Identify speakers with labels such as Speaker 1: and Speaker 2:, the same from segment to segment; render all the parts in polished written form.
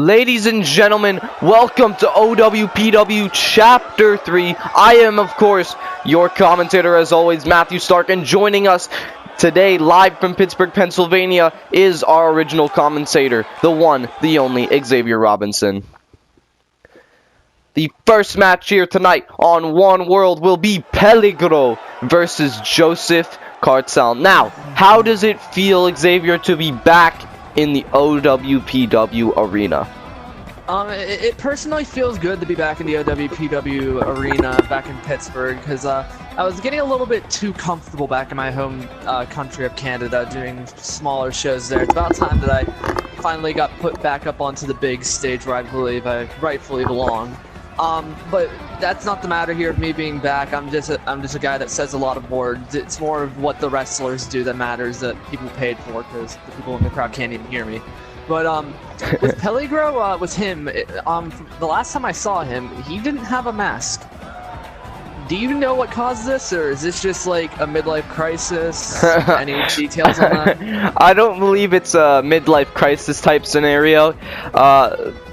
Speaker 1: Ladies and gentlemen, welcome to OWPW Chapter 3. I am, of course, your commentator, as always, Matthew Stark, and joining us today, live from Pittsburgh, Pennsylvania, is our original commentator, the one, the only, Xavier Robinson. The first match here tonight on One World will be Peligro versus Joseph Cartel. Now, how does it feel, Xavier, to be back in the OWPW arena?
Speaker 2: It personally feels good to be back in the OWPW arena back in Pittsburgh, because I was getting a little bit too comfortable back in my home country of Canada doing smaller shows there. It's about time that I finally got put back up onto the big stage where I believe I rightfully belong. But that's not the matter here of me being back. I'm just a guy that says a lot of words. It's more of what the wrestlers do that matters, that people paid for, because the people in the crowd can't even hear me. But with Peligro, with him, the last time I saw him, he didn't have a mask. Do you know what caused this, or is this just like a midlife crisis? Any details on that?
Speaker 1: I don't believe it's a midlife crisis type scenario.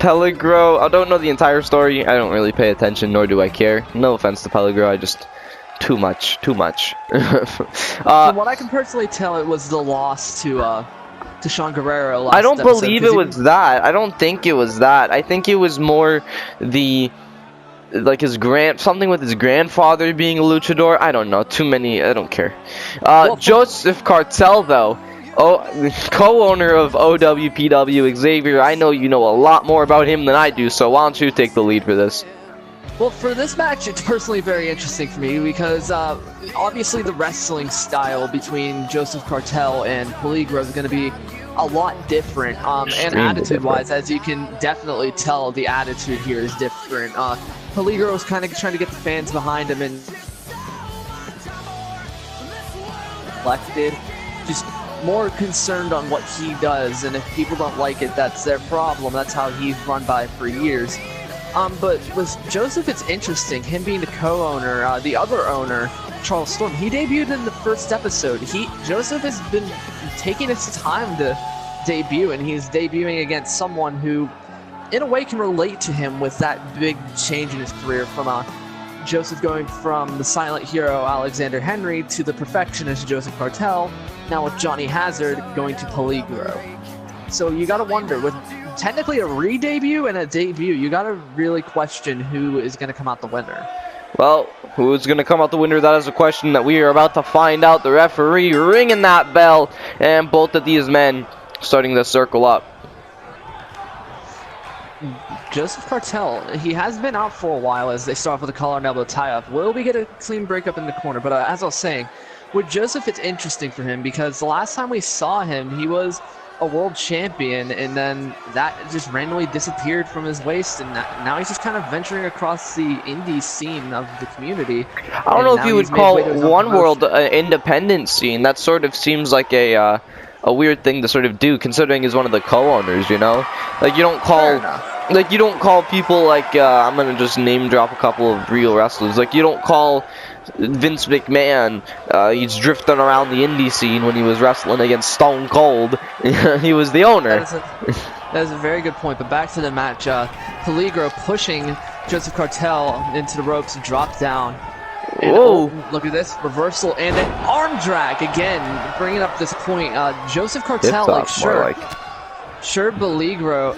Speaker 1: Peligro, I don't know the entire story. I don't really pay attention, nor do I care. No offense to Peligro, I just... Too much. From
Speaker 2: what I can personally tell, it was the loss to Shawn Gurrerro last
Speaker 1: I don't
Speaker 2: episode,
Speaker 1: believe it was that. I don't think it was that. I think it was more the... like something with his grandfather being a luchador. I don't know. Too many. I don't care. Joseph Cartel, though, co-owner of OWPW, Xavier. I know you know a lot more about him than I do, so why don't you take the lead for this?
Speaker 2: Well, for this match, it's personally very interesting for me because obviously the wrestling style between Joseph Cartel and Peligro is going to be a lot different, and attitude-wise, as you can definitely tell, the attitude here is different. Peligro is kind of trying to get the fans behind him and reflected, just more concerned on what he does, and if people don't like it, that's their problem. That's how he's run by for years. But with Joseph, it's interesting, him being the co-owner, the other owner, Charles Storm, he debuted in the first episode. Joseph has been taking his time to debut, and he's debuting against someone who, in a way, can relate to him with that big change in his career from Joseph going from the silent hero Alexander Henry to the perfectionist Joseph Cartel, now with Johnny Hazard going to Peligro. So you gotta wonder, with technically a re-debut and a debut, you gotta really question who is gonna come out the winner.
Speaker 1: Well, who's going to come out the winner? That is a question that we are about to find out. The referee ringing that bell, and both of these men starting to circle up.
Speaker 2: Joseph Cartel, he has been out for a while as they start off with a collar and elbow tie-up. Will we get a clean breakup in the corner? But as I was saying, with Joseph, it's interesting for him because the last time we saw him, he was a world champion, and then that just randomly disappeared from his waist, and now he's just kind of venturing across the indie scene of the community.
Speaker 1: I don't know if you would call One World an independent scene. That sort of seems like a weird thing to sort of do, considering he's one of the co-owners, you know? Like, you don't call people like, I'm gonna just name drop a couple of real wrestlers. Like, you don't call Vince McMahon, he's drifting around the indie scene when he was wrestling against Stone Cold. He was the owner.
Speaker 2: That is a very good point, but back to the match. Peligro pushing Joseph Cartel into the ropes and drop down. And, look at this, reversal and an arm drag again, bringing up this point. Joseph Cartel, sure, Peligro,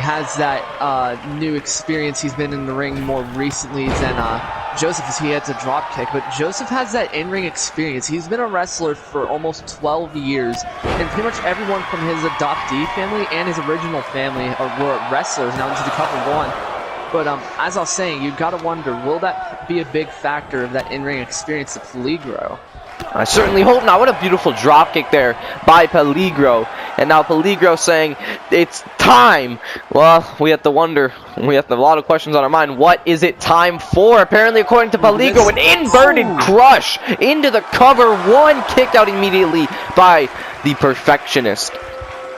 Speaker 2: has that new experience. He's been in the ring more recently than Joseph, as he has a drop kick, but Joseph has that in-ring experience. He's been a wrestler for almost 12 years, and pretty much everyone from his adoptee family and his original family were wrestlers. Now this is the couple one. But as I was saying, you've got to wonder, will that be a big factor of that in-ring experience to Peligro?
Speaker 1: I certainly hope not. What a beautiful dropkick there by Peligro. And now Peligro saying, it's time. Well, we have to wonder. We have a lot of questions on our mind. What is it time for? Apparently, according to Peligro, an inverted crush into the cover. One kicked out immediately by the perfectionist.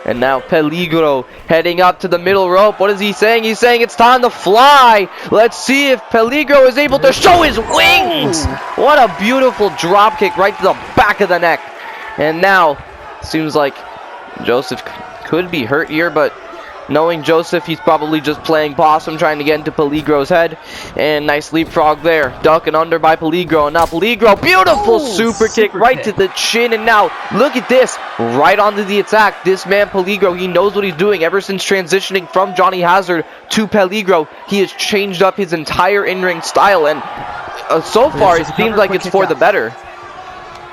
Speaker 1: And now Peligro heading up to the middle rope. What is he saying? He's saying it's time to fly. Let's see if Peligro is able to show his wings. What a beautiful drop kick right to the back of the neck. And now, seems like Joseph could be hurt here, but Knowing Joseph, he's probably just playing possum, trying to get into Peligro's head. And nice leapfrog there. Duck and under by Peligro. And now Peligro, beautiful super kick right to the chin. And now, look at this. Right onto the attack. This man, Peligro, he knows what he's doing. Ever since transitioning from Johnny Hazard to Peligro, he has changed up his entire in-ring style. And so far, it seems like it's for the better.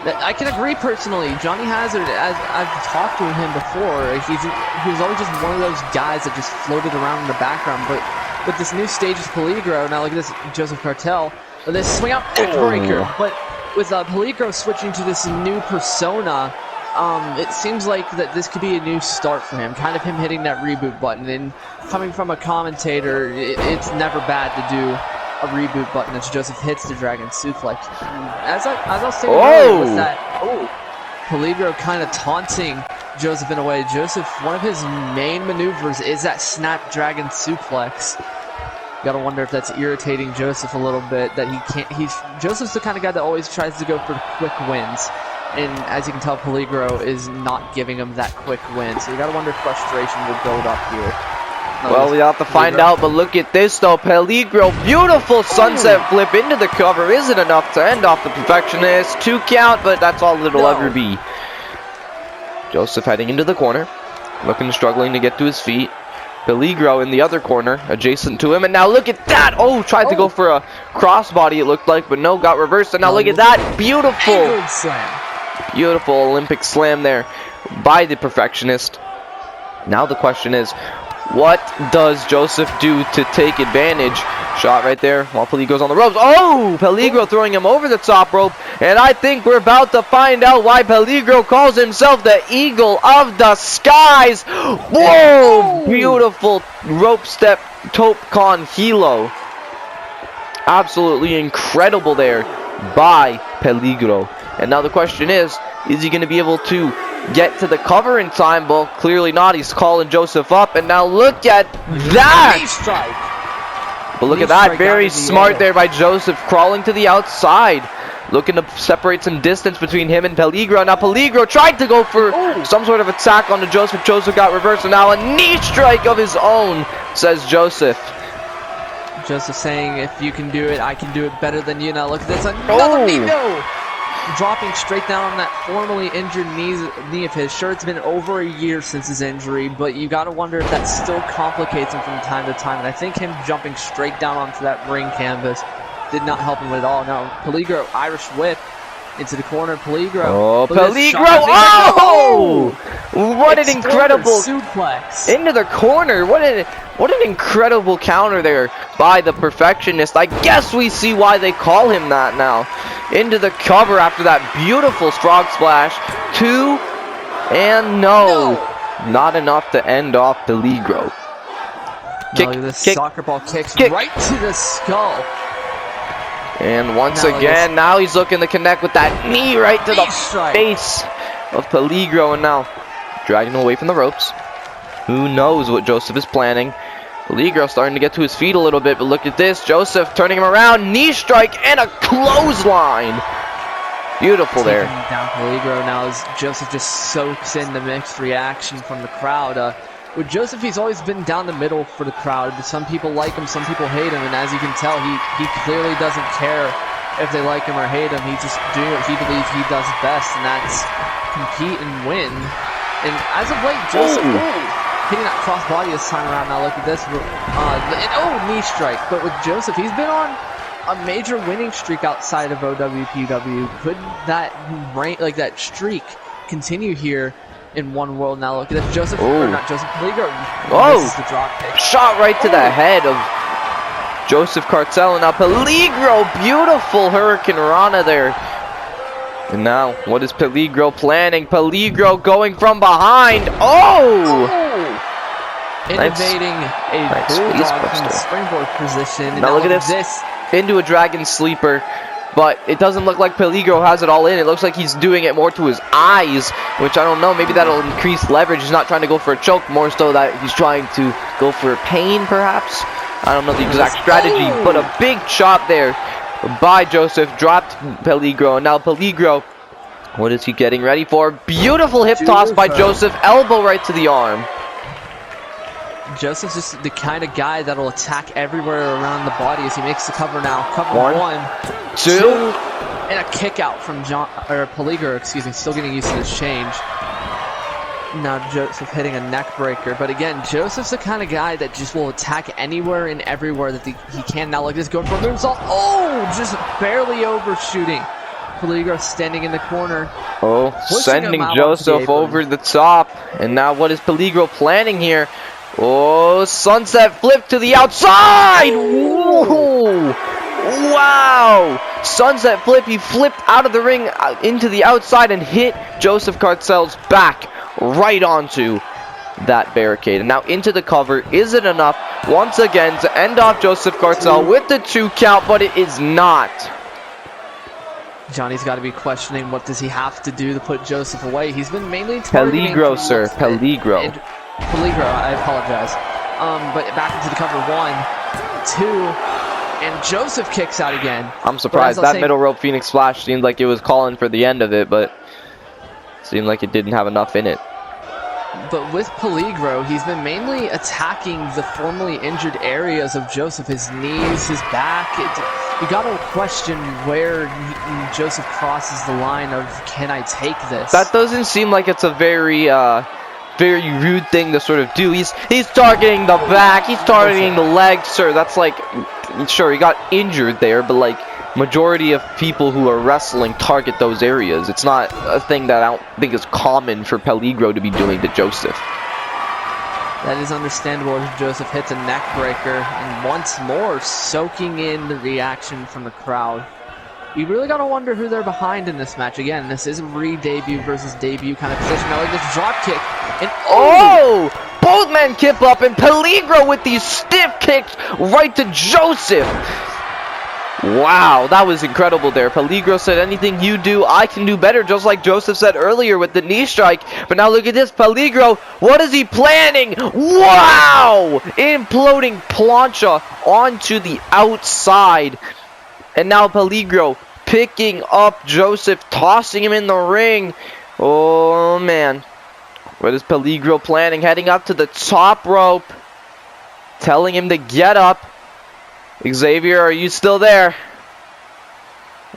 Speaker 2: I can agree personally. Johnny Hazard, as I've talked to him before, he was always just one of those guys that just floated around in the background. But with this new stage is Peligro, now look at this Joseph Cartel, this swing out breaker. But with Peligro switching to this new persona, it seems like that this could be a new start for him. Kind of him hitting that reboot button. And coming from a commentator, it's never bad to do a reboot button as Joseph hits the Dragon Suplex. As I was saying earlier, was that Peligro kind of taunting Joseph in a way. Joseph, one of his main maneuvers is that Snapdragon Suplex. You gotta wonder if that's irritating Joseph a little bit. That he can't. Joseph's the kind of guy that always tries to go for quick wins, and as you can tell, Peligro is not giving him that quick win. So you gotta wonder if frustration will build up here.
Speaker 1: Well, we have to find out, but look at this though. Peligro, beautiful sunset flip into the cover. Isn't enough to end off the Perfectionist. 2 count, but that's all it'll ever be. Joseph heading into the corner, struggling to get to his feet. Peligro in the other corner, adjacent to him, and now look at that! Oh, tried to go for a crossbody, it looked like, but no, got reversed, and now look at that! Beautiful! Beautiful Olympic slam there by the Perfectionist. Now the question is, what does Joseph do to take advantage? Shot right there while Peligro's on the ropes. Oh! Peligro throwing him over the top rope. And I think we're about to find out why Peligro calls himself the Eagle of the Skies. Whoa! Beautiful rope step Tope Con Hilo. Absolutely incredible there by Peligro. And now the question is he going to be able to get to the cover in time? Well, clearly not. He's calling Joseph up, and now look at that! But look at that, very smart there by Joseph, crawling to the outside, looking to separate some distance between him and Peligro. Now Peligro tried to go for some sort of attack onto Joseph. Joseph got reversed, and now a knee strike of his own, says Joseph.
Speaker 2: Joseph saying, if you can do it, I can do it better than you. Now look at this, another knee, no! Dropping straight down on that formerly injured knee of his. Sure, it's been over a year since his injury, but you gotta wonder if that still complicates him from time to time. And I think him jumping straight down onto that ring canvas did not help him at all. Now, Peligro, Irish whip into the corner. Peligro.
Speaker 1: Oh, Peligro! Oh! What an incredible
Speaker 2: suplex
Speaker 1: into the corner. What an incredible counter there by the Perfectionist. I guess we see why they call him that now. Into the cover after that beautiful frog splash. 2 and no. Not enough to end off Peligro.
Speaker 2: Kick, no, this soccer ball kicks right to the skull.
Speaker 1: And once again, now he's looking to connect with that knee right to the face of Peligro. And now dragging him away from the ropes. Who knows what Joseph is planning. Peligro starting to get to his feet a little bit, but look at this. Joseph turning him around, knee strike, and a clothesline. Beautiful there.
Speaker 2: Down Peligro now as Joseph just soaks in the mixed reaction from the crowd. With Joseph, he's always been down the middle for the crowd. Some people like him, some people hate him, and as you can tell, he clearly doesn't care if they like him or hate him. He's just doing what he believes he does best, and that's compete and win. And as of late, Joseph hitting that crossbody this time around. Now look at this. Knee strike. But with Joseph, he's been on a major winning streak outside of OWPW. Could that that streak continue here in One World? Now look at this. Joseph, or not Joseph, Peligro. This is the drop kick.
Speaker 1: Shot right to the head of Joseph Cartel. And now Peligro, beautiful Hurricane Rana there. And now, what is Peligro planning? Peligro going from behind.
Speaker 2: Innovating a bulldog from the springboard position. And
Speaker 1: now look at this. Into a dragon sleeper. But it doesn't look like Peligro has it all in. It looks like he's doing it more to his eyes, which I don't know. Maybe that'll increase leverage. He's not trying to go for a choke, more so that he's trying to go for pain, perhaps. I don't know the exact strategy, but a big shot there by Joseph. Dropped Peligro. And now Peligro, what is he getting ready for? Beautiful hip toss by Joseph. Elbow right to the arm.
Speaker 2: Joseph's just the kind of guy that'll attack everywhere around the body as he makes the cover now. Cover one, two, and a kick out from Peligro, excuse me, still getting used to this change. Now Joseph hitting a neck breaker, but again, Joseph's the kind of guy that just will attack anywhere and everywhere that he can. Now look at this, going for a moonsault. Oh, just barely overshooting. Peligro standing in the corner.
Speaker 1: Oh, sending Joseph over the top. And now what is Peligro planning here? Oh, sunset flip to the outside! Whoa! Wow! Sunset flip, he flipped out of the ring into the outside and hit Joseph Cartel's back right onto that barricade. And now into the cover. Is it enough once again to end off Joseph Cartel with the 2 count? But it is not.
Speaker 2: Johnny's got to be questioning what does he have to do to put Joseph away. He's been mainly targeting
Speaker 1: Peligro, sir. Peligro.
Speaker 2: Peligro, I apologize. But back into the cover. 1, 2, and Joseph kicks out again.
Speaker 1: I'm surprised. That middle rope Phoenix Splash seemed like it was calling for the end of it, but seemed like it didn't have enough in it.
Speaker 2: But with Peligro, he's been mainly attacking the formerly injured areas of Joseph, his knees, his back. You gotta question where Joseph crosses the line of, can I take this? That
Speaker 1: doesn't seem like it's a very rude thing to sort of do. He's targeting the back, he's targeting the legs, sir. That's like, sure, he got injured there, but like, majority of people who are wrestling target those areas. It's not a thing that I don't think is common for Peligro to be doing to Joseph.
Speaker 2: That is understandable as Joseph hits a neck breaker and once more soaking in the reaction from the crowd. You really gotta wonder who they're behind in this match. Again, this is a re-debut versus debut kind of position. Now like this drop kick and
Speaker 1: oh! Both men kip up and Peligro with these stiff kicks right to Joseph. Wow, that was incredible there. Peligro said, anything you do, I can do better, just like Joseph said earlier with the knee strike. But now look at this, Peligro, what is he planning? Wow! Imploding plancha onto the outside. And now Peligro picking up Joseph, tossing him in the ring. Oh, man. What is Peligro planning? Heading up to the top rope, telling him to get up. Xavier, are you still there?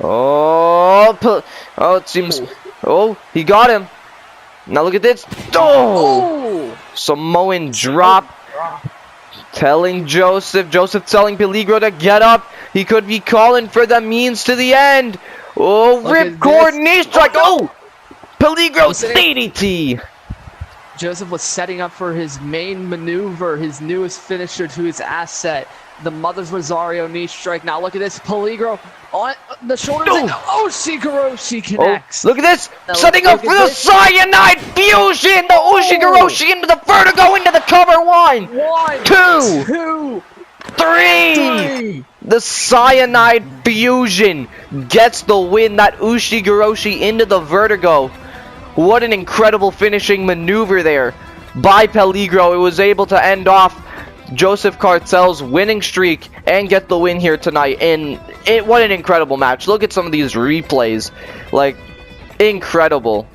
Speaker 1: Oh, it seems. Oh, he got him. Now look at this. Oh, Samoan drop. Telling Joseph telling Peligro to get up. He could be calling for the means to the end. Oh, ripcord knee strike. Oh, Peligro DDT.
Speaker 2: Joseph was setting up for his main maneuver, his newest finisher to his asset. The Mother's Rosario knee strike. Now look at this, Peligro on the shoulders. Oh, Ushigoroshi connects.
Speaker 1: Oh, look at this, now setting up for the cyanide fusion. The Ushigoroshi into the vertigo, into the cover. 1, 2, 3. The cyanide fusion gets the win. That Ushigoroshi into the vertigo. What an incredible finishing maneuver there by Peligro. It was able to end off Joseph Cartel's winning streak and get the win here tonight. And what an incredible match. Look at some of these replays. Like, incredible.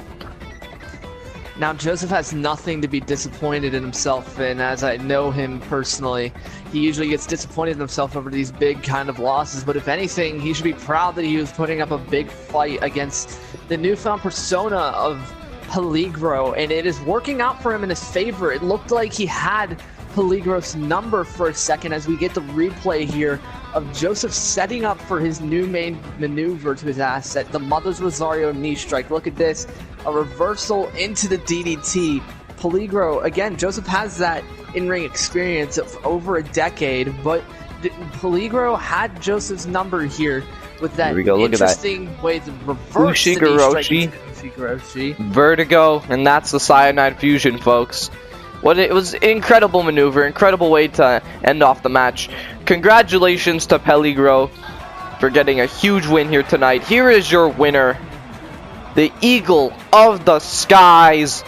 Speaker 2: Now Joseph has nothing to be disappointed in himself in, as I know him personally. He usually gets disappointed in himself over these big kind of losses, but if anything, he should be proud that he was putting up a big fight against the newfound persona of Peligro, and it is working out for him in his favor. It looked like he had Peligro's number for a second as we get the replay here of Joseph setting up for his new main maneuver to his asset, the Mother's Rosario knee strike. Look at this, a reversal into the DDT. Peligro, again, Joseph has that in-ring experience of over a decade, but Peligro had Joseph's number here with that interesting way to reverse the knee strike.
Speaker 1: Vertigo, and that's the cyanide fusion, folks. It was an incredible maneuver, incredible way to end off the match. Congratulations to Peligro for getting a huge win here tonight. Here is your winner, the Eagle of the Skies,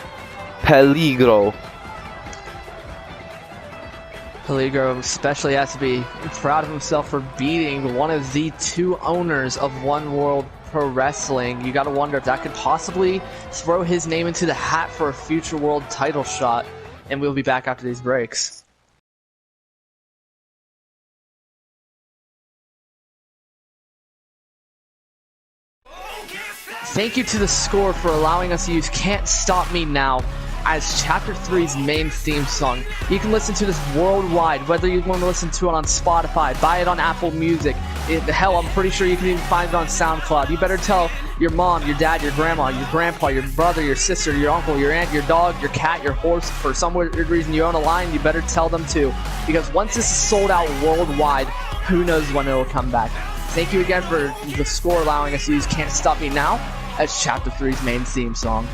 Speaker 1: Peligro.
Speaker 2: Peligro especially has to be proud of himself for beating one of the 2 owners of One World Pro Wrestling. You gotta wonder if that could possibly throw his name into the hat for a future world title shot. And we'll be back after these breaks. Thank you to the score for allowing us to use Can't Stop Me Now as Chapter 3's main theme song. You can listen to this worldwide, whether you want to listen to it on Spotify, buy it on Apple Music. Hell, I'm pretty sure you can even find it on SoundCloud. You better tell your mom, your dad, your grandma, your grandpa, your brother, your sister, your uncle, your aunt, your dog, your cat, your horse. For some weird reason you own a lion, you better tell them too. Because once this is sold out worldwide, who knows when it'll come back. Thank you again for the score allowing us to use Can't Stop Me Now as Chapter 3's main theme song.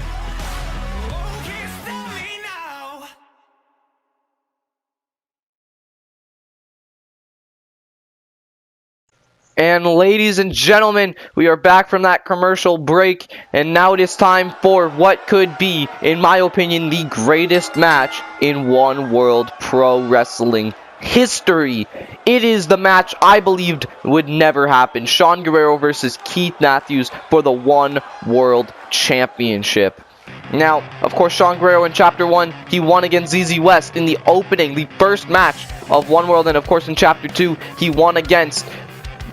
Speaker 1: And ladies and gentlemen, we are back from that commercial break, and now it is time for what could be, in my opinion, the greatest match in One World Pro Wrestling history. It is the match I believed would never happen. Shawn Gurrerro versus Keith Matthews for the One World Championship. Now, of course, Shawn Gurrerro in Chapter 1, he won against ZZ West in the opening, the first match of One World, and of course in Chapter 2, he won against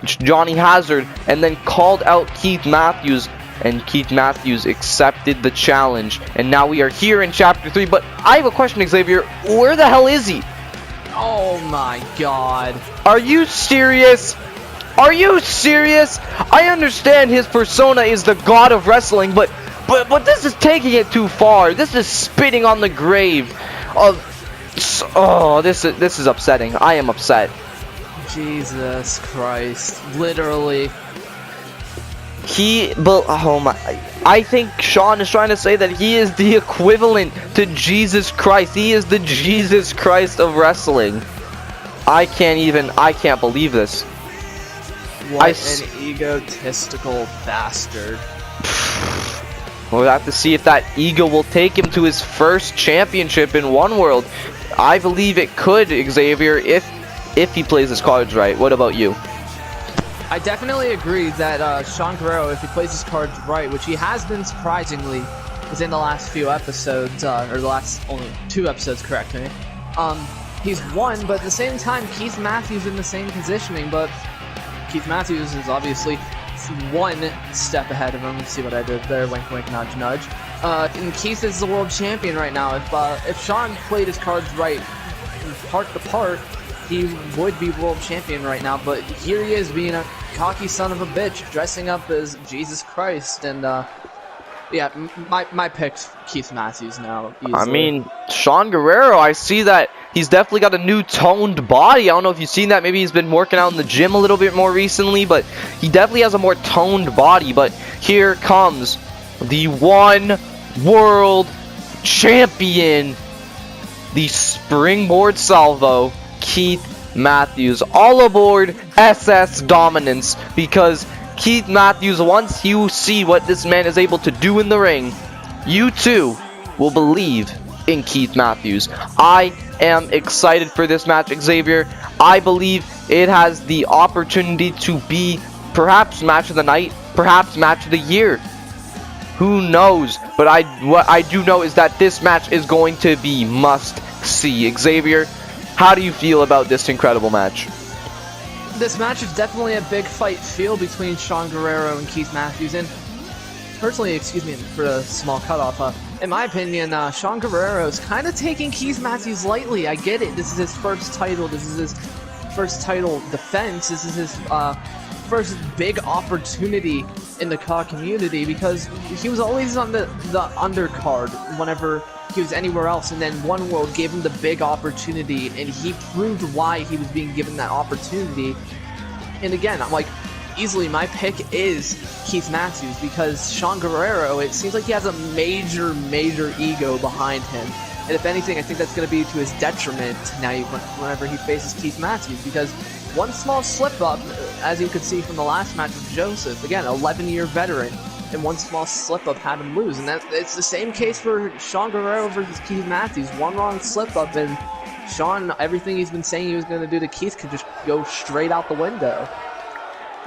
Speaker 1: Johnny Hazard, and then called out Keith Matthews, and Keith Matthews accepted the challenge. And now we are here in Chapter 3, but I have a question, Xavier. Where the hell is he?
Speaker 2: Oh my god.
Speaker 1: Are you serious? Are you serious? I understand his persona is the god of wrestling, but this is taking it too far. This is spitting on the grave of... Oh, this is upsetting. I am upset.
Speaker 2: Jesus Christ. Literally.
Speaker 1: Oh my, I think Shawn is trying to say that he is the equivalent to Jesus Christ. He is the Jesus Christ of wrestling. I can't believe this.
Speaker 2: What an egotistical bastard.
Speaker 1: We'll have to see if that ego will take him to his first championship in One World. I believe it could, Xavier, if he plays his cards right. What about you?
Speaker 2: I definitely agree that Shawn Gurrerro, if he plays his cards right, which he has been surprisingly within the last few episodes, or the last only 2 episodes, correct me. He's won, but at the same time, Keith Matthews in the same positioning, but Keith Matthews is obviously 1 step ahead of him. Let's see what I did there. Wink, wink, nudge, nudge. And Keith is the world champion right now. If Shawn played his cards right, part to part, he would be world champion right now, but here he is being a cocky son of a bitch, dressing up as Jesus Christ, and yeah, my pick's Keith Matthews now, easily.
Speaker 1: I mean, Shawn Gurrerro, I see that he's definitely got a new toned body. I don't know if you've seen that. Maybe he's been working out in the gym a little bit more recently, but he definitely has a more toned body. But here comes the One World Champion, the springboard salvo, Keith Matthews. All aboard SS Dominance, because Keith Matthews, once you see what this man is able to do in the ring, you too will believe in Keith Matthews. I am excited for this match, Xavier. I believe it has the opportunity to be perhaps match of the night, perhaps match of the year. Who knows? But what I do know is that this match is going to be must see. Xavier, how do you feel about this incredible match?
Speaker 2: This match is definitely a big fight feel between Shawn Gurrerro and Keith Matthews, and personally, excuse me for a small cutoff, in my opinion, Shawn Gurrerro is kind of taking Keith Matthews lightly. I get it, this is his first title, this is his first title defense, this is his first big opportunity in the COD community, because he was always on the undercard whenever he was anywhere else, and then One World gave him the big opportunity, and he proved why he was being given that opportunity. And again, I'm like, easily my pick is Keith Matthews, because Shawn Gurrerro, it seems like he has a major ego behind him, and if anything, I think that's going to be to his detriment now whenever he faces Keith Matthews, because one small slip up, as you could see from the last match with Joseph, again, 11-year veteran, and one small slip-up had him lose. And it's the same case for Shawn Gurrerro versus Keith Matthews. One wrong slip-up, and Shawn, everything he's been saying he was going to do to Keith could just go straight out the window.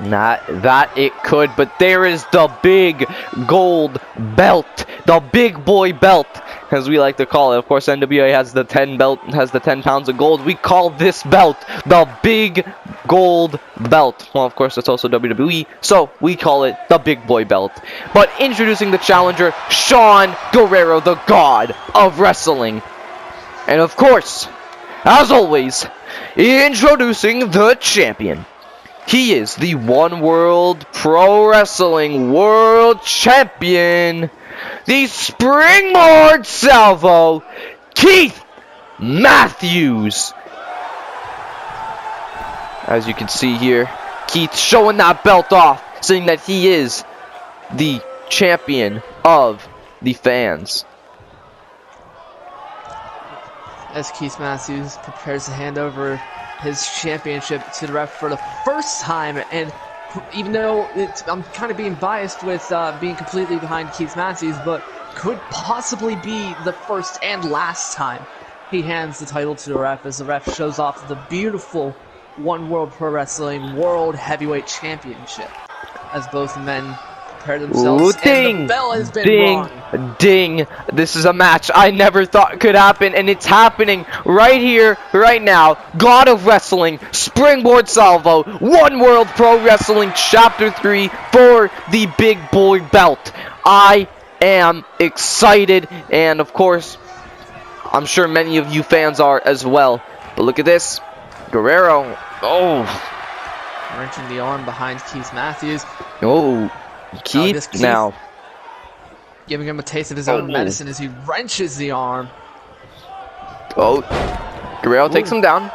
Speaker 1: Not that it could, but there is the big gold belt, the big boy belt. as we like to call it. Of course, NWA has the 10 pounds of gold. We call this belt the Big Gold Belt. Well, of course, it's also WWE, so we call it the Big Boy Belt. But introducing the challenger, Shawn Gurrerro, the God of Wrestling. And of course, as always, introducing the champion. He is the One World Pro Wrestling World Champion, the Springboard Salvo, Keith Matthews. As you can see here, Keith showing that belt off, saying that he is the champion of the fans.
Speaker 2: As Keith Matthews prepares to hand over his championship to the ref for the first time, and even though I'm kind of being biased with being completely behind Keith Matthews, but could possibly be the first and last time he hands the title to the ref, as the ref shows off the beautiful One World Pro Wrestling World Heavyweight Championship, as both men prepare themselves.
Speaker 1: Ooh, ding,
Speaker 2: and the bell has been rung.
Speaker 1: Ding. This is a match I never thought could happen, and it's happening right here, right now. God of Wrestling, Springboard Salvo, One World Pro Wrestling Chapter 3 for the Big Boy Belt. I am excited, and of course, I'm sure many of you fans are as well. But look at this. Gurrerro. Oh.
Speaker 2: Wrenching the arm behind Keith Matthews.
Speaker 1: Oh. Keith now.
Speaker 2: Giving him a taste of his own medicine as he wrenches the arm.
Speaker 1: Oh. Gurrerro takes him down.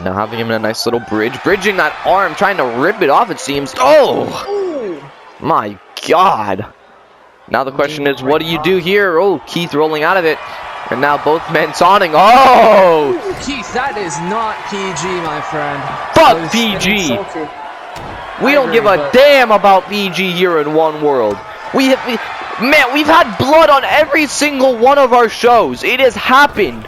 Speaker 1: Now having him in a nice little bridge. Bridging that arm, trying to rip it off, it seems. Oh! My God. Now the question is, what do you do here? Oh, Keith rolling out of it. And now both men taunting. Oh!
Speaker 2: Keith, that is not PG, my friend.
Speaker 1: Fuck PG! We don't give a damn about PG here in One World. We've had blood on every single one of our shows. It has happened.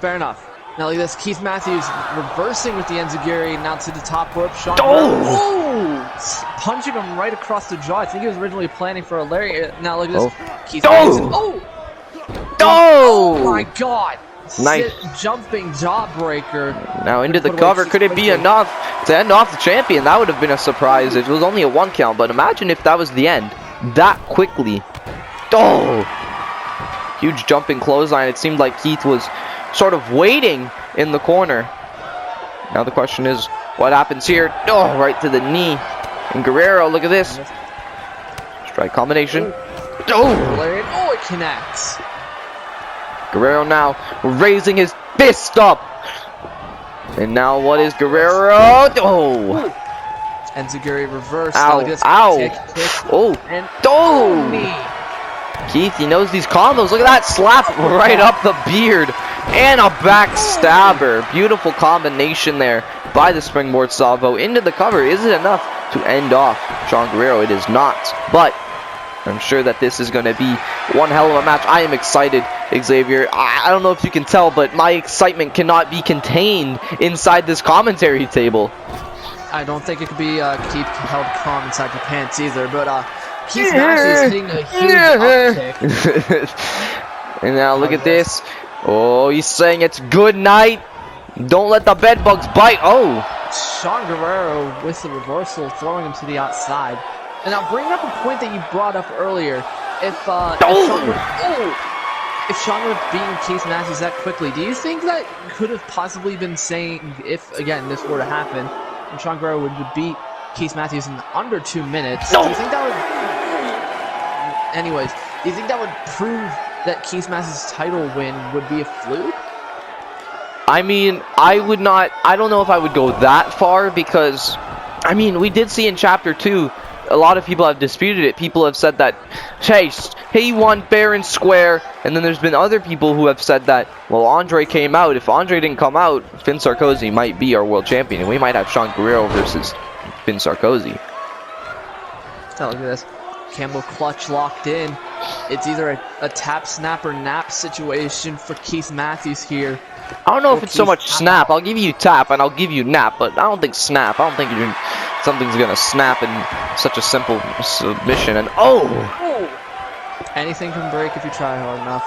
Speaker 2: Fair enough. Now look at this. Keith Matthews reversing with the enziguri now to the top rope. Shawn punching him right across the jaw. I think he was originally planning for a lariat. Now look at this. Keith Matthews. Oh my God.
Speaker 1: Nice.
Speaker 2: Jumping jawbreaker.
Speaker 1: Now into the cover. Could it be enough to end off the champion? That would have been a surprise. It was only a 1 count, but imagine if that was the end that quickly. Oh! Huge jumping clothesline. It seemed like Keith was sort of waiting in the corner. Now the question is, what happens here? Oh, right to the knee. And Gurrerro, look at this. Strike combination.
Speaker 2: Oh, it connects.
Speaker 1: Gurrerro now raising his fist up. And now what is Gurrerro? Oh!
Speaker 2: Enziguri reverse.
Speaker 1: Ow, ow.
Speaker 2: Kick,
Speaker 1: oh,
Speaker 2: and
Speaker 1: knee. Keith, he knows these combos. Look at that slap right up the beard. And a backstabber. Beautiful combination there by the Springboard Salvo into the cover. Is it enough to end off Shawn Gurrerro? It is not. But I'm sure that this is going to be one hell of a match. I am excited, Xavier. I don't know if you can tell, but my excitement cannot be contained inside this commentary table.
Speaker 2: I don't think it could be keep held calm inside your pants either, but Keith Matthews hitting a huge upkick.
Speaker 1: And now look at this. Oh, he's saying it's good night. Don't let the bed bugs bite. Oh.
Speaker 2: Shawn Gurrerro with the reversal, throwing him to the outside. And now bringing up a point that you brought up earlier. If Shawn would have beaten Keith Matthews that quickly, do you think that could have possibly been saying, if again this were to happen, and Shawn Gurrerro would beat Keith Matthews in under 2 minutes? Do you think that would? Anyways, do you think that would prove that Keith Matthews' title win would be a fluke?
Speaker 1: I mean, I would not. I don't know if I would go that far because, I mean, we did see in Chapter 2. A lot of people have disputed it. People have said that, hey, he won fair and square. And then there's been other people who have said that, well, Andre came out. If Andre didn't come out, Finn Sarkozi might be our world champion. And we might have Shawn Gurrerro versus Finn Sarkozi.
Speaker 2: Oh, look at this. Camel clutch locked in. It's either a tap, snap, or nap situation for Keith Matthews here.
Speaker 1: I don't know if it's so much snap. I'll give you tap and I'll give you nap, but I don't think snap. I don't think something's gonna snap in such a simple submission. And
Speaker 2: Anything can break if you try hard enough.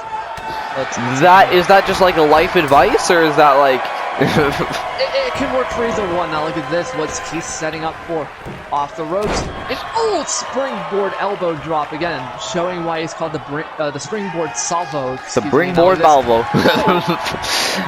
Speaker 1: Is that just like a life advice, or is that like...
Speaker 2: it can work for either one. Now look at this. What's Keith setting up for? Off the ropes. An old springboard elbow drop again, showing why he's called the springboard salvo.
Speaker 1: The springboard salvo.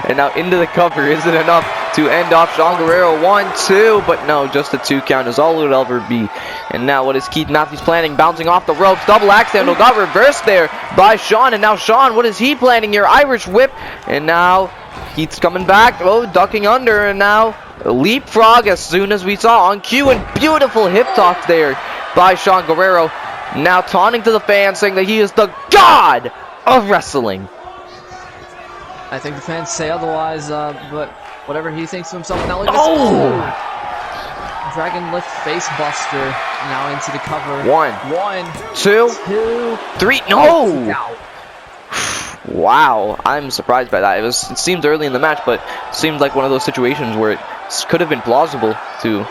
Speaker 1: And now into the cover. Is it enough to end off Shawn Gurrerro? 1, 2, but no, just a 2 count is all it would ever be. And now what is Keith Matthews planning? Bouncing off the ropes. Double axe handle got reversed there by Shawn. And now Shawn, what is he planning here? Irish whip. And now Keith's coming back. Oh, ducking under. And now leapfrog as soon as we saw on cue. And beautiful hip toss there by Shawn Gurrerro. Now taunting to the fans, saying that he is the god of wrestling.
Speaker 2: I think the fans say otherwise, but whatever he thinks of himself. Now look at this. Oh! Dragon lift face buster. Now into the cover. 1, 2, 3.
Speaker 1: No! Wow, I'm surprised by that. It seemed early in the match, but it seemed like one of those situations where it could have been plausible to,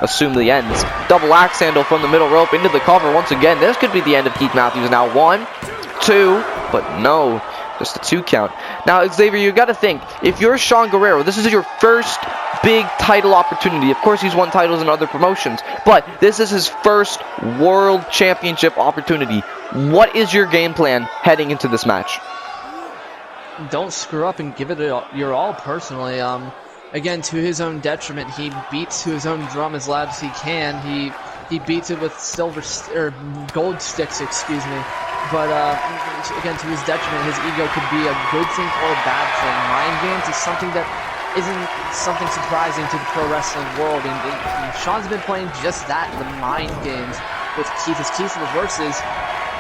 Speaker 1: assume the ends. Double axe handle from the middle rope into the cover once again. This could be the end of Keith Matthews. Now 1, 2, but no, just a 2 count. Now, Xavier, you got to think, if you're Shawn Gurrerro, this is your first big title opportunity. Of course, he's won titles in other promotions, but this is his first world championship opportunity. What is your game plan heading into this match?
Speaker 2: Don't screw up and give it your all personally. Again, to his own detriment, he beats to his own drum as loud as he can. He beats it with gold sticks, excuse me. But again, to his detriment, his ego could be a good thing or a bad thing. Mind games is something that isn't something surprising to the pro wrestling world, and Shawn's been playing just that, the mind games with Keith. As Keith reverses,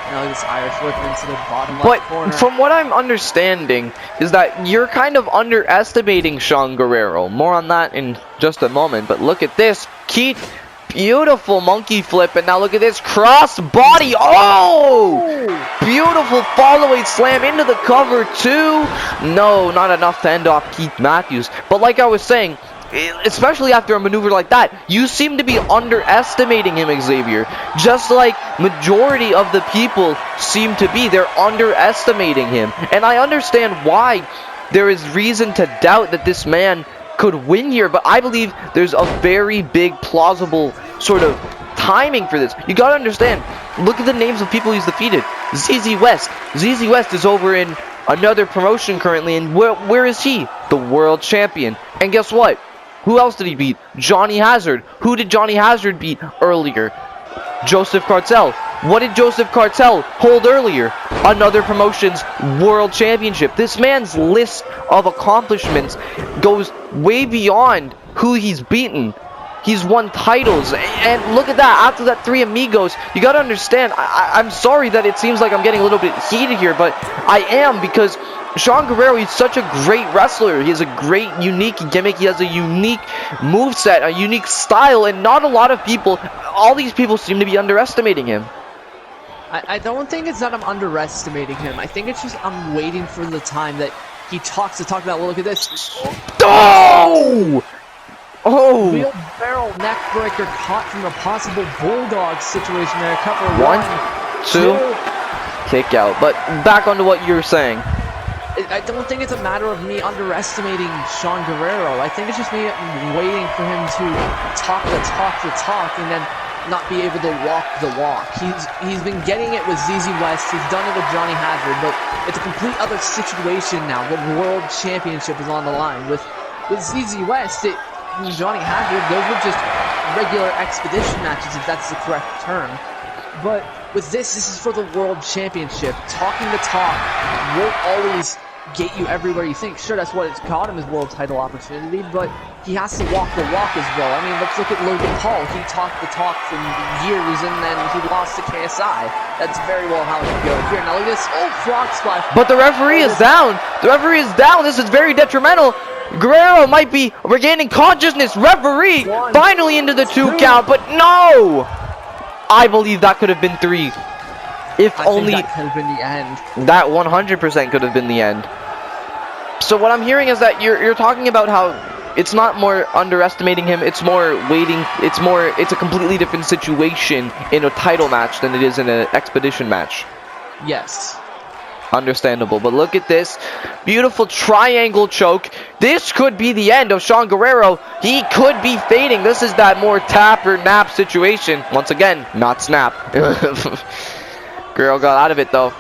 Speaker 2: this Irish whip into the bottom left corner.
Speaker 1: But from what I'm understanding is that you're kind of underestimating Shawn Gurrerro. More on that in just a moment. But look at this, Keith, beautiful monkey flip, and now look at this cross body. Oh, beautiful follow-away slam into the cover too. No, not enough to end off Keith Matthews. But like I was saying, especially after a maneuver like that, you seem to be underestimating him, Xavier. Just like majority of the people seem to be. They're underestimating him. And I understand why there is reason to doubt that this man could win here, but I believe there's a very big plausible sort of timing for this. You gotta understand, look at the names of people he's defeated. ZZ West. ZZ West is over in another promotion currently, and where is he? The world champion. And guess what? Who else did he beat? Johnny Hazard. Who did Johnny Hazard beat earlier? Joseph Cartel. What did Joseph Cartel hold earlier? Another promotion's world championship. This man's list of accomplishments goes way beyond who he's beaten. He's won titles, and look at that. After that 3 Amigos, you gotta understand, I'm sorry that it seems like I'm getting a little bit heated here, but I am, because Shawn Gurrerro, he's such a great wrestler. He has a great, unique gimmick. He has a unique moveset, a unique style, and not a lot of people, all these people seem to be underestimating him.
Speaker 2: I don't think it's that I'm underestimating him. I think it's just I'm waiting for the time that he talks to talk about, well, look at this.
Speaker 1: Oh! Oh!
Speaker 2: Wheelbarrow neckbreaker caught from a possible bulldog situation there. Cover
Speaker 1: 1, 2, kick out. But back onto what you're saying.
Speaker 2: I don't think it's a matter of me underestimating Shawn Gurrerro. I think it's just me waiting for him to talk the talk and then not be able to walk the walk. He's been getting it with ZZ West. He's done it with Johnny Hazard, but it's a complete other situation now. The world championship is on the line. With ZZ West, Johnny Hazard, those were just regular expedition matches, if that's the correct term. But with this is for the world championship. Talking the talk won't always get you everywhere you think. Sure, that's what it's called him, his world title opportunity, but he has to walk the walk as well. I mean, let's look at Logan Paul. He talked the talk for years, and then he lost to KSI. That's very well how it could go here. Now look at this. Oh, frog splash.
Speaker 1: But the referee is down. The referee is down. This is very detrimental. Gurrerro might be regaining consciousness. Referee finally into the 2 count, but no! I believe that could have been 3. If only
Speaker 2: that could have been the end.
Speaker 1: That 100% could have been the end. So what I'm hearing is that you're talking about how it's not more underestimating him, it's more waiting, it's a completely different situation in a title match than it is in an expedition match.
Speaker 2: Yes.
Speaker 1: Understandable, but look at this beautiful triangle choke. This could be the end of Shawn Gurrerro. He could be fading. This is that more tap or nap situation. Once again, not snap. Gurrerro got out of it though.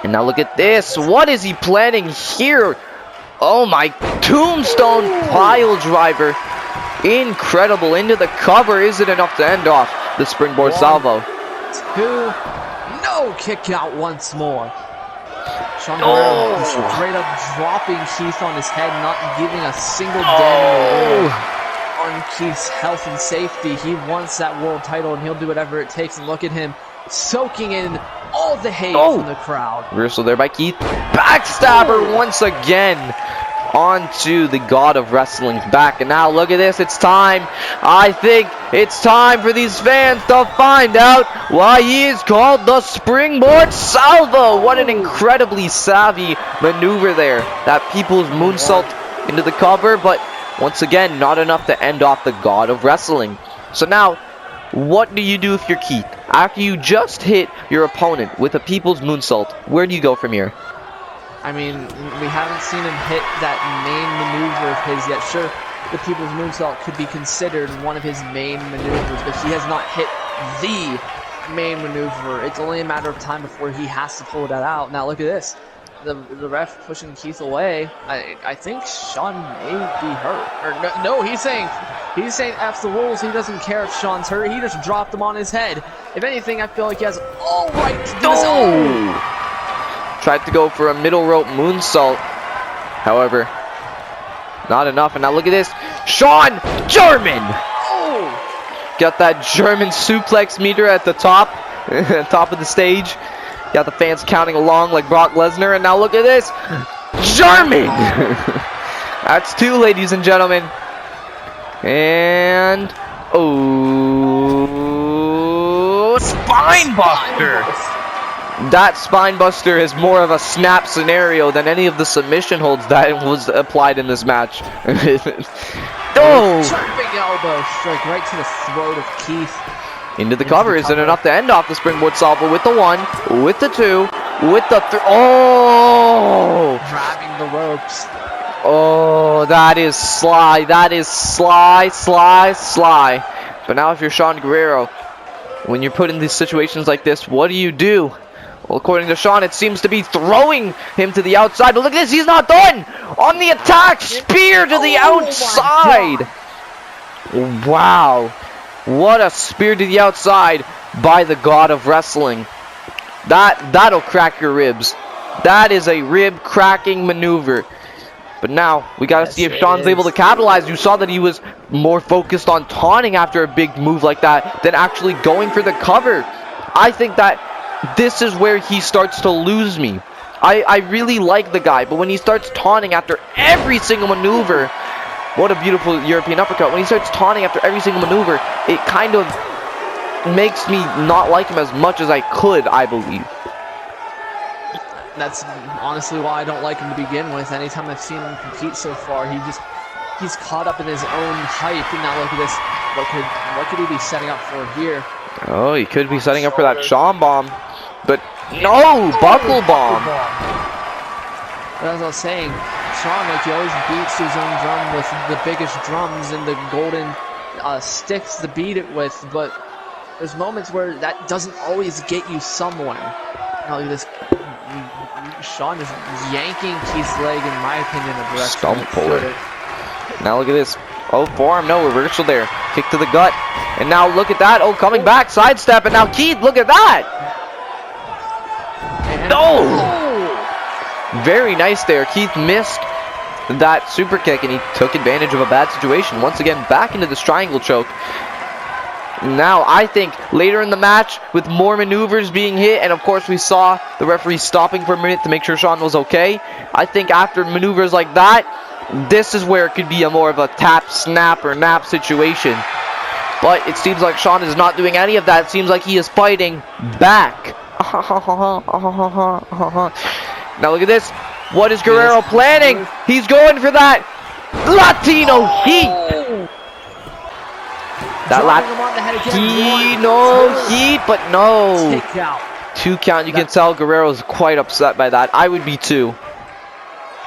Speaker 1: And now look at this. What is he planning here? Oh my, tombstone pile driver. Incredible. Into the cover. Is it enough to end off the springboard salvo?
Speaker 2: 2. No, kick out once more. Shawn Gurrerro straight up dropping Keith on his head, not giving a single damn on Keith's health and safety. He wants that world title and he'll do whatever it takes. And look at him soaking in all the hate from the crowd.
Speaker 1: Reversal there by Keith. Backstabber once again onto the god of wrestling's back. And now look at this. It's time. I think it's time for these fans to find out why he is called the springboard salvo. What an incredibly savvy maneuver there. That people's moonsault into the cover, but once again, not enough to end off the god of wrestling. So now, what do you do if you're Keith? After you just hit your opponent with a people's moonsault, where do you go from here?
Speaker 2: I mean, we haven't seen him hit that main maneuver of his yet. Sure, the people's moonsault could be considered one of his main maneuvers, but he has not hit the main maneuver. It's only a matter of time before he has to pull that out. Now look at this. The ref pushing Keith away. I think Shawn may be hurt. Or no, he's saying F the rules. He doesn't care if Shawn's hurt. He just dropped him on his head. If anything, I feel like he has all right to do this.
Speaker 1: Tried to go for a middle rope moonsault. However, not enough. And now look at this. Shawn German! Got that German suplex meter at the top. Top of the stage. Got the fans counting along like Brock Lesnar. And now look at this. German! That's 2, ladies and gentlemen. And... Spine Buster! That spine buster is more of a snap scenario than any of the submission holds that was applied in this match.
Speaker 2: Jumping elbow strike right to the throat of Keith.
Speaker 1: Into the cover. Is it enough to end off the springboard salvo with the 1, with the 2, with the 3? Oh!
Speaker 2: Grabbing the ropes.
Speaker 1: Oh, that is sly. That is sly. But now if you're Shawn Gurrerro, when you're put in these situations like this, what do? Well, according to Shawn, it seems to be throwing him to the outside. But look at this, he's not done! On the attack, spear to the outside! Wow. What a spear to the outside by the god of wrestling. That'll crack your ribs. That is a rib-cracking maneuver. But now, we gotta see if Shawn's able to capitalize. You saw that he was more focused on taunting after a big move like that than actually going for the cover. I think that this is where he starts to lose me. I really like the guy, but when he starts taunting after every single maneuver, what a beautiful European uppercut. When he starts taunting after every single maneuver, it kind of makes me not like him as much as I could, I believe.
Speaker 2: That's honestly why I don't like him to begin with. Anytime I've seen him compete so far, he's caught up in his own hype. And now look at this. What could he be setting up for here?
Speaker 1: Oh, he could be setting up for that Shawn bomb. But no, buckle bomb.
Speaker 2: But as I was saying, Shawn, like, he always beats his own drum with the biggest drums and the golden sticks to beat it with. But there's moments where that doesn't always get you somewhere. Now look at this. Shawn is yanking Keith's leg, in my opinion, a direction.
Speaker 1: Stump puller. Now look at this. Oh, forearm, no, reversal there. Kick to the gut. And now look at that. Oh, coming back, sidestep. And now Keith, look at that. No! Very nice there. Keith missed that super kick, and he took advantage of a bad situation. Once again, back into this triangle choke. Now, I think later in the match, with more maneuvers being hit, and of course we saw the referee stopping for a minute to make sure Shawn was okay. I think after maneuvers like that, this is where it could be a more of a tap, snap, or nap situation. But it seems like Shawn is not doing any of that. It seems like he is fighting back. Now look at this. What is Gurrerro planning? He's going for that Latino heat. That Latino heat, but no. 2 count. You can tell Gurrerro's quite upset by that. I would be too.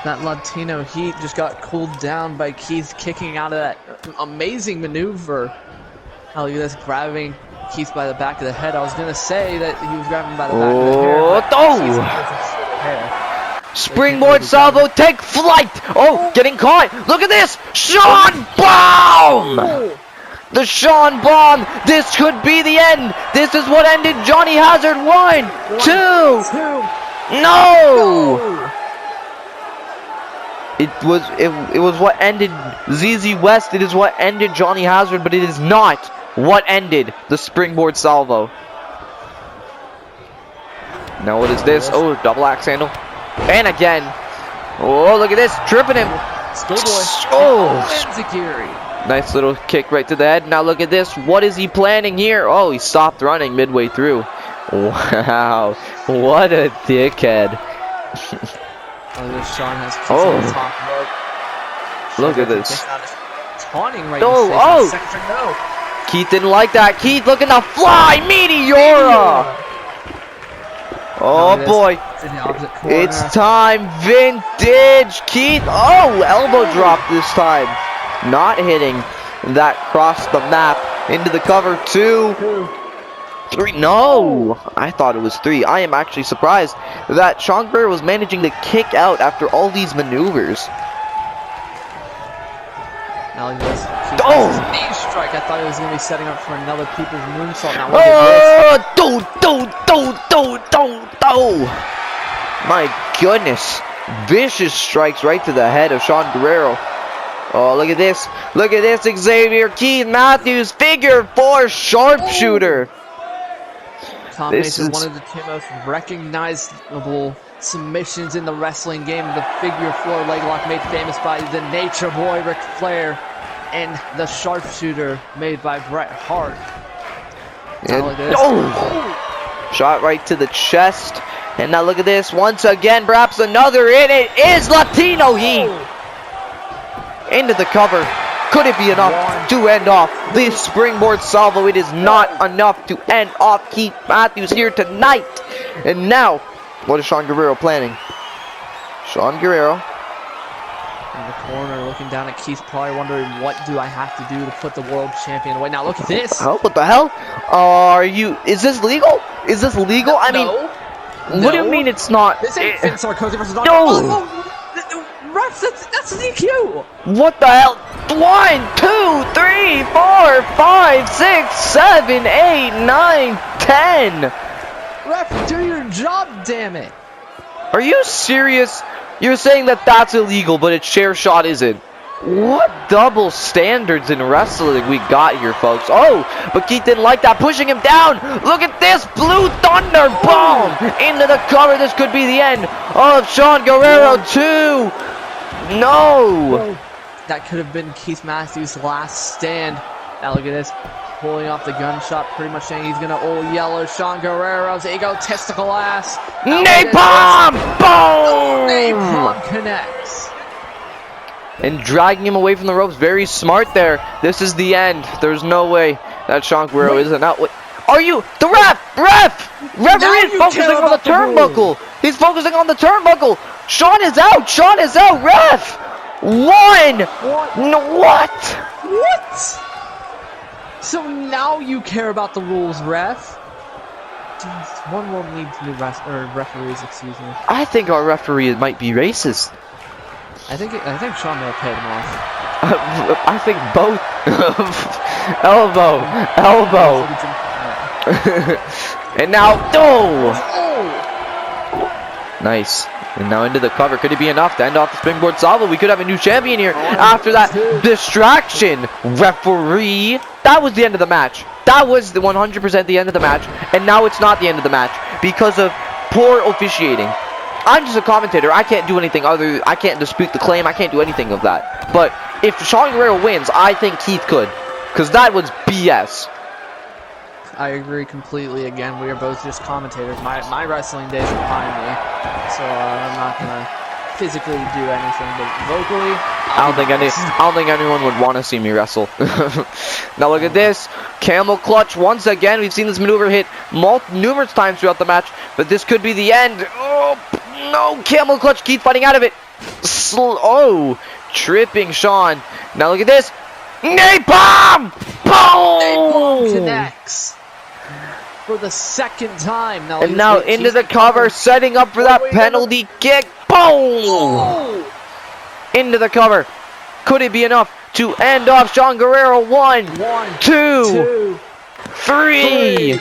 Speaker 2: That Latino heat just got cooled down by Keith kicking out of that amazing maneuver. Oh, look at this, grabbing Keith by the back of the head. I was going to say that he was grabbing by the back of the hair.
Speaker 1: Springboard salvo, take flight! Oh, getting caught! Look at this! Shawn bomb! The Shawn bomb! This could be the end! This is what ended Johnny Hazard. 1, 2! No! It was what ended ZZ West. It is what ended Johnny Hazard, but it is not what ended the springboard salvo. Now what is this? Oh, double axe handle. And again. Oh, look at this. Tripping him. Oh, nice little kick right to the head. Now look at this. What is he planning here? Oh, he stopped running midway through. Wow. What a dickhead.
Speaker 2: Shawn has
Speaker 1: look at this.
Speaker 2: Taunting right
Speaker 1: Keith didn't like that. Keith looking to fly. Meteora. Oh boy. It's time. Vintage. Keith. Oh, elbow drop this time. Not hitting that cross the map into the cover. 2, 3. No, I thought it was 3. I am actually surprised that Shawn Gurrerro was managing to kick out after all these maneuvers.
Speaker 2: Now look at this. Knee strike. I thought he was going to be setting up for another people's moonsault. Now
Speaker 1: my goodness. Vicious strikes right to the head of Shawn Gurrerro. Oh, look at this. Look at this, Xavier. Keith Matthews, figure 4 sharpshooter.
Speaker 2: This is one of the 2 most recognizable submissions in the wrestling game. The figure 4 leg lock made famous by the Nature Boy Ric Flair, and the sharpshooter made by Bret Hart.
Speaker 1: Shot right to the chest. And now look at this. Once again, perhaps another in. It is Latino Heat. Into the cover. Could it be enough to end off this springboard salvo? It is not enough to end off Keith Matthews here tonight. And now, what is Shawn Gurrerro planning? Shawn Gurrerro
Speaker 2: in the corner, looking down at Keith, probably wondering, what do I have to do to put the world champion away? Now look at this.
Speaker 1: Oh, what the hell? Is this legal? Is this legal? I mean, what do you mean it's not?
Speaker 2: This ain't Sarkozi versus refs, that's an EQ.
Speaker 1: What the hell? 1, 2, 3, 4, 5, 6, 7, 8, 9, 10.
Speaker 2: Ref, do your job, damn it.
Speaker 1: Are you serious? You're saying that that's illegal, but a chair shot isn't. What double standards in wrestling we got here, folks. Oh, but Keith didn't like that, pushing him down. Look at this, Blue Thunder bomb into the cover. This could be the end of Shawn Gurrerro 2. No.
Speaker 2: That could have been Keith Matthews' last stand. Now look at this, pulling off the gunshot, pretty much saying he's gonna yellow Shawn Gurrerro's egotistical ass.
Speaker 1: Napalm! Boom!
Speaker 2: Napalm connects.
Speaker 1: And dragging him away from the ropes. Very smart there. This is the end. There's no way that Shawn Gurrerro isn't out. Are you? The ref! Referee is focusing on the turnbuckle. He's focusing on the turnbuckle. Shawn is out. Shawn is out. Ref! 1! No, what?
Speaker 2: What? So now you care about the rules, ref? Jeez, one world needs new referees, excuse me.
Speaker 1: I think our referee might be racist.
Speaker 2: I think Shawn may have paid him off.
Speaker 1: I think both. elbow. And now, nice. And now into the cover. Could it be enough to end off the springboard salvo? We could have a new champion here after that distraction. Referee. That was the end of the match. That was the 100% the end of the match. And now it's not the end of the match because of poor officiating. I'm just a commentator. I can't do anything I can't dispute the claim. I can't do anything of that. But if Shawn Gurrerro wins, I think Keith could. Because that was BS.
Speaker 2: I agree completely. Again, we are both just commentators. My wrestling days are behind me, so I'm not gonna physically do anything, but vocally,
Speaker 1: I don't think anyone would want to see me wrestle. Now look at this. Camel clutch once again. We've seen this maneuver hit numerous times throughout the match, but this could be the end. Oh, no. Camel clutch. Keith fighting out of it. Oh, tripping Shawn. Now look at this. Napalm! Boom!
Speaker 2: Connects for the second time.
Speaker 1: And now into the cover, setting up for that penalty kick. Boom!
Speaker 2: Oh.
Speaker 1: Into the cover. Could it be enough to end off Shawn Gurrerro? One, two, three.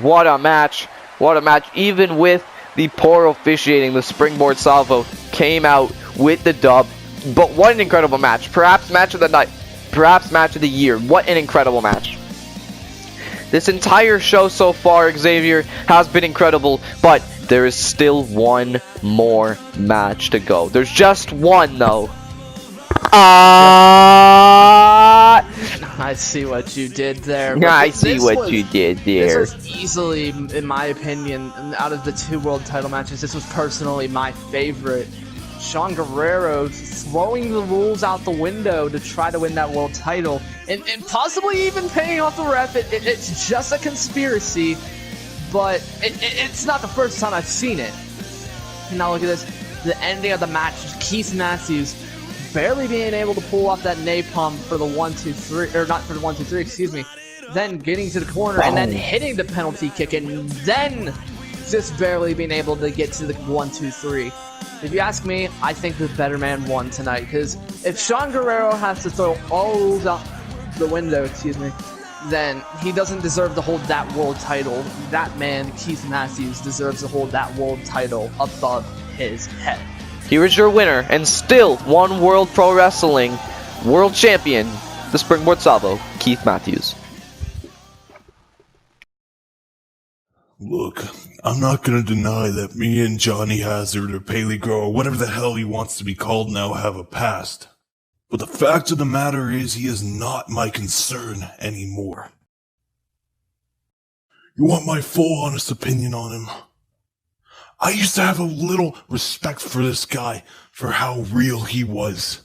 Speaker 1: What a match. What a match. Even with the poor officiating, the springboard salvo came out with the dub. But what an incredible match. Perhaps match of the night. Perhaps match of the year. What an incredible match. This entire show so far, Xavier, has been incredible, but there is still one more match to go. There's just one, though.
Speaker 2: I see what you did there.
Speaker 1: I see what you did there.
Speaker 2: This was easily, in my opinion, out of the 2 world title matches, this was personally my favorite. Shawn Gurrerro throwing the rules out the window to try to win that world title, and possibly even paying off the ref. It's just a conspiracy, but it's not the first time I've seen it. And now look at this, the ending of the match, Keith Matthews barely being able to pull off that napalm for the 1-2-3, or not for the 1-2-3, excuse me, then getting to the corner and then hitting the penalty kick, and then just barely being able to get to the 1-2-3. If you ask me, I think the better man won tonight, because if Shawn Gurrerro has to throw all rules out the window, excuse me, then he doesn't deserve to hold that world title. That man, Keith Matthews, deserves to hold that world title above his head.
Speaker 1: Here is your winner, and still one World Pro Wrestling World Champion, the Springboard Salvo, Keith Matthews.
Speaker 3: Look, I'm not gonna deny that me and Johnny Hazard or Peligro or whatever the hell he wants to be called now have a past. But the fact of the matter is he is not my concern anymore. You want my full honest opinion on him? I used to have a little respect for this guy, for how real he was.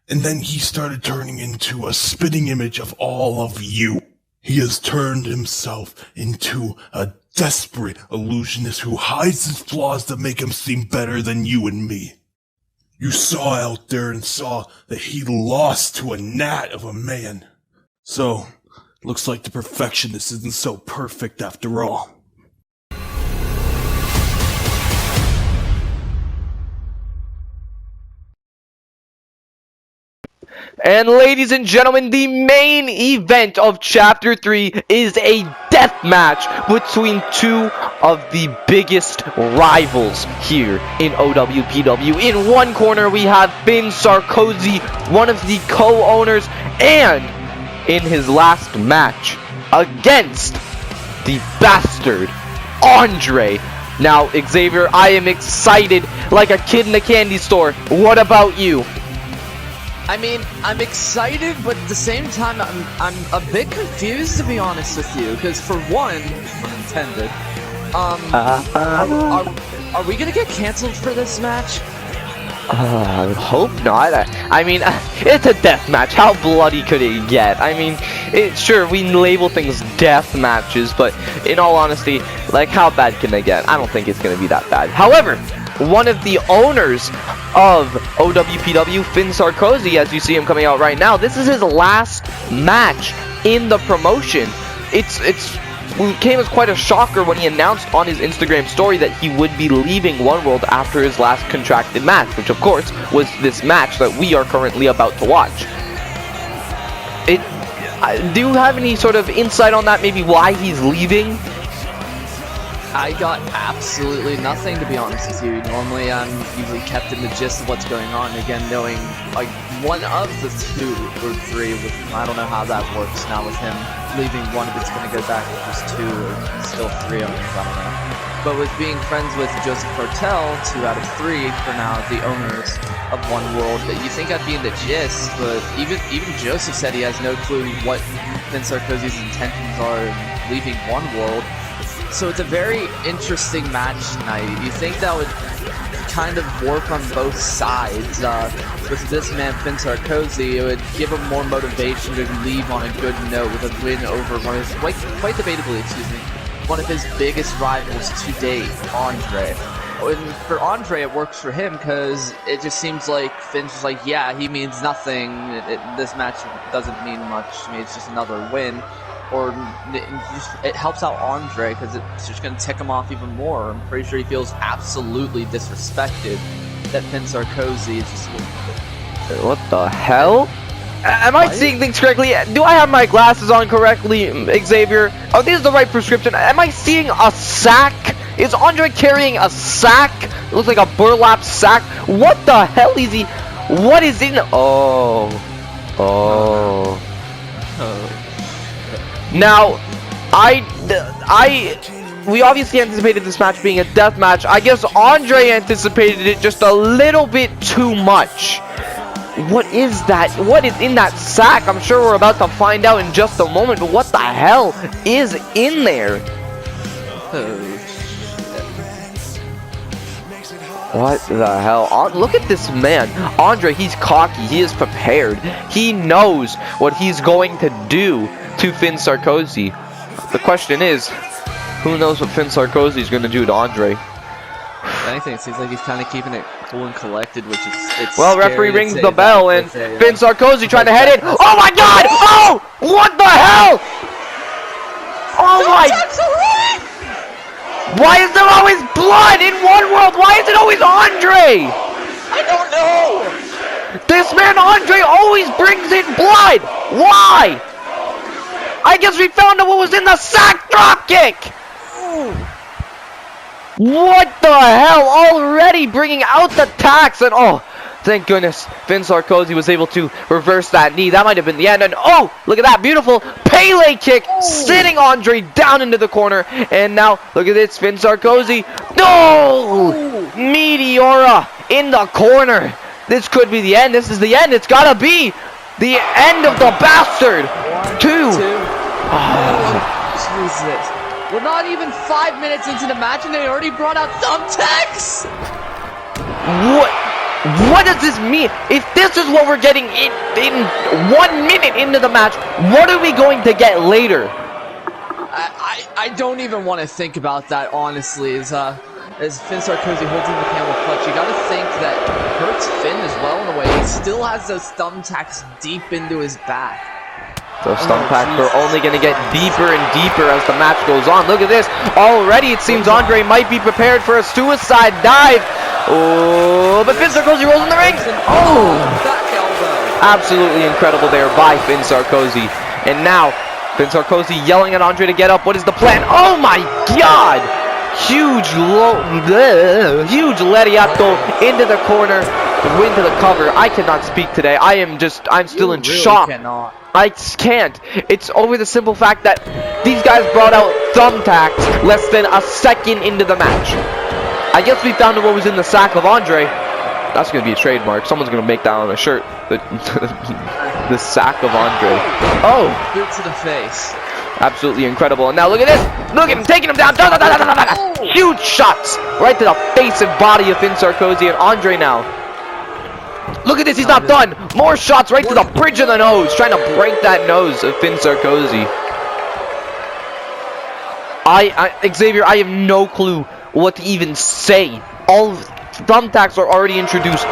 Speaker 3: And then he started turning into a spitting image of all of you. He has turned himself into a desperate illusionist who hides his flaws to make him seem better than you and me. You saw out there and saw that he lost to a gnat of a man. So, looks like the perfectionist isn't so perfect after all.
Speaker 1: And ladies and gentlemen, the main event of Chapter 3 is a death match between 2 of the biggest rivals here in OWPW. In one corner, we have Sarkozi, one of the co-owners, and in his last match against the bastard Andre. Now, Xavier, I am excited like a kid in a candy store. What about you?
Speaker 2: I mean, I'm excited, but at the same time, I'm a bit confused, to be honest with you. Because for one, pun intended, are we gonna get canceled for this match?
Speaker 1: I hope not. I mean, it's a death match. How bloody could it get? I mean, sure, we label things death matches, but in all honesty, like, how bad can they get? I don't think it's gonna be that bad. However, one of the owners of OWPW, Sarkozi, as you see him coming out right now, this is his last match in the promotion. It came as quite a shocker when he announced on his Instagram story that he would be leaving One World after his last contracted match, which of course was this match that we are currently about to watch. Do you have any sort of insight on that, maybe why he's leaving?
Speaker 2: I got absolutely nothing, to be honest with you. Normally I'm usually kept in the gist of what's going on. Again, knowing like one of the 2 or 3, I don't know how that works now with him leaving one, if it's going to go back to just 2 or still 3 owners, I don't know. But with being friends with Joseph Cartel, 2 out of 3 for now, the owners of One World, you think I'd be in the gist, but even Joseph said he has no clue what Sarkozi's intentions are in leaving One World. So it's a very interesting match tonight. You think that would kind of work on both sides. With this man, Finn Sarkozi, it would give him more motivation to leave on a good note with a win over one of his, quite debatably, one of his biggest rivals to date, Andre. And for Andre, it works for him because it just seems like Finn's just like, yeah, he means nothing. This match doesn't mean much to me. It's just another win. Or it helps out Andre because it's just going to tick him off even more. I'm pretty sure he feels absolutely disrespected that Finn Sarkozi is just...
Speaker 1: What the hell? Am I seeing things correctly? Do I have my glasses on correctly, Xavier? Are these the right prescription? Am I seeing a sack? Is Andre carrying a sack? It looks like a burlap sack. What the hell is he? What is in? Oh. Now, we obviously anticipated this match being a death match. I guess Andre anticipated it just a little bit too much. What is that? What is in that sack? I'm sure we're about to find out in just a moment, but what the hell is in there? What the hell? Look at this man. Andre, he's cocky. He is prepared. He knows what he's going to do to Finn Sarkozi. The question is, who knows what Finn Sarkozi is going to do to Andre?
Speaker 2: If anything, it seems like he's kind of keeping it cool and collected, which is... It's
Speaker 1: well, referee rings the bell, and Finn Sarkozi trying to head it. Oh my god! Oh! What the hell? Oh my... Why is there always blood in one world? Why is it always Andre?
Speaker 2: I don't know!
Speaker 1: This man Andre always brings in blood! Why? I guess we found out what was in the sack dropkick! What the hell? Already bringing out the tax, and oh, thank goodness Finn Sarkozi was able to reverse that knee. That might have been the end. And oh, look at that beautiful Pele kick, sitting Andre down into the corner. And now look at this, Finn Sarkozi. No! Meteora in the corner. This could be the end. This is the end. It's gotta be the end of the bastard. Two.
Speaker 2: Jesus. We're not even 5 minutes into the match and they already brought out thumbtacks!
Speaker 1: What does this mean? If this is what we're getting in 1 minute into the match, what are we going to get later?
Speaker 2: I don't even want to think about that, honestly. As Finn Sarkozi holds in the camel clutch, you gotta think that it hurts Finn as well in a way. He still has those thumbtacks deep into his back.
Speaker 1: Those thumbtacks are only going to get deeper and deeper as the match goes on. Look at this. Already it seems Andre might be prepared for a suicide dive. Oh, but Finn Sarkozi rolls in the ring. Oh, absolutely incredible there by Finn Sarkozi. And now Finn Sarkozi yelling at Andre to get up. What is the plan? Oh my god. Huge lariato into the corner. Win to the cover. I cannot speak today. I'm still in shock. I can't. It's over the simple fact that these guys brought out thumbtacks less than a second into the match. I guess we found out what was in the sack of Andre. That's going to be a trademark. Someone's going to make that on a shirt. The sack of Andre. Oh.
Speaker 2: Boot to the face.
Speaker 1: Absolutely incredible. And now look at this. Look at him taking him down. Huge shots right to the face and body of Finn Sarkozi, and Andre now. Look at this, he's not done. More shots right to the bridge of the nose, trying to break that nose of Finn Sarkozi. Xavier, I have no clue what to even say. All thumbtacks are already introduced.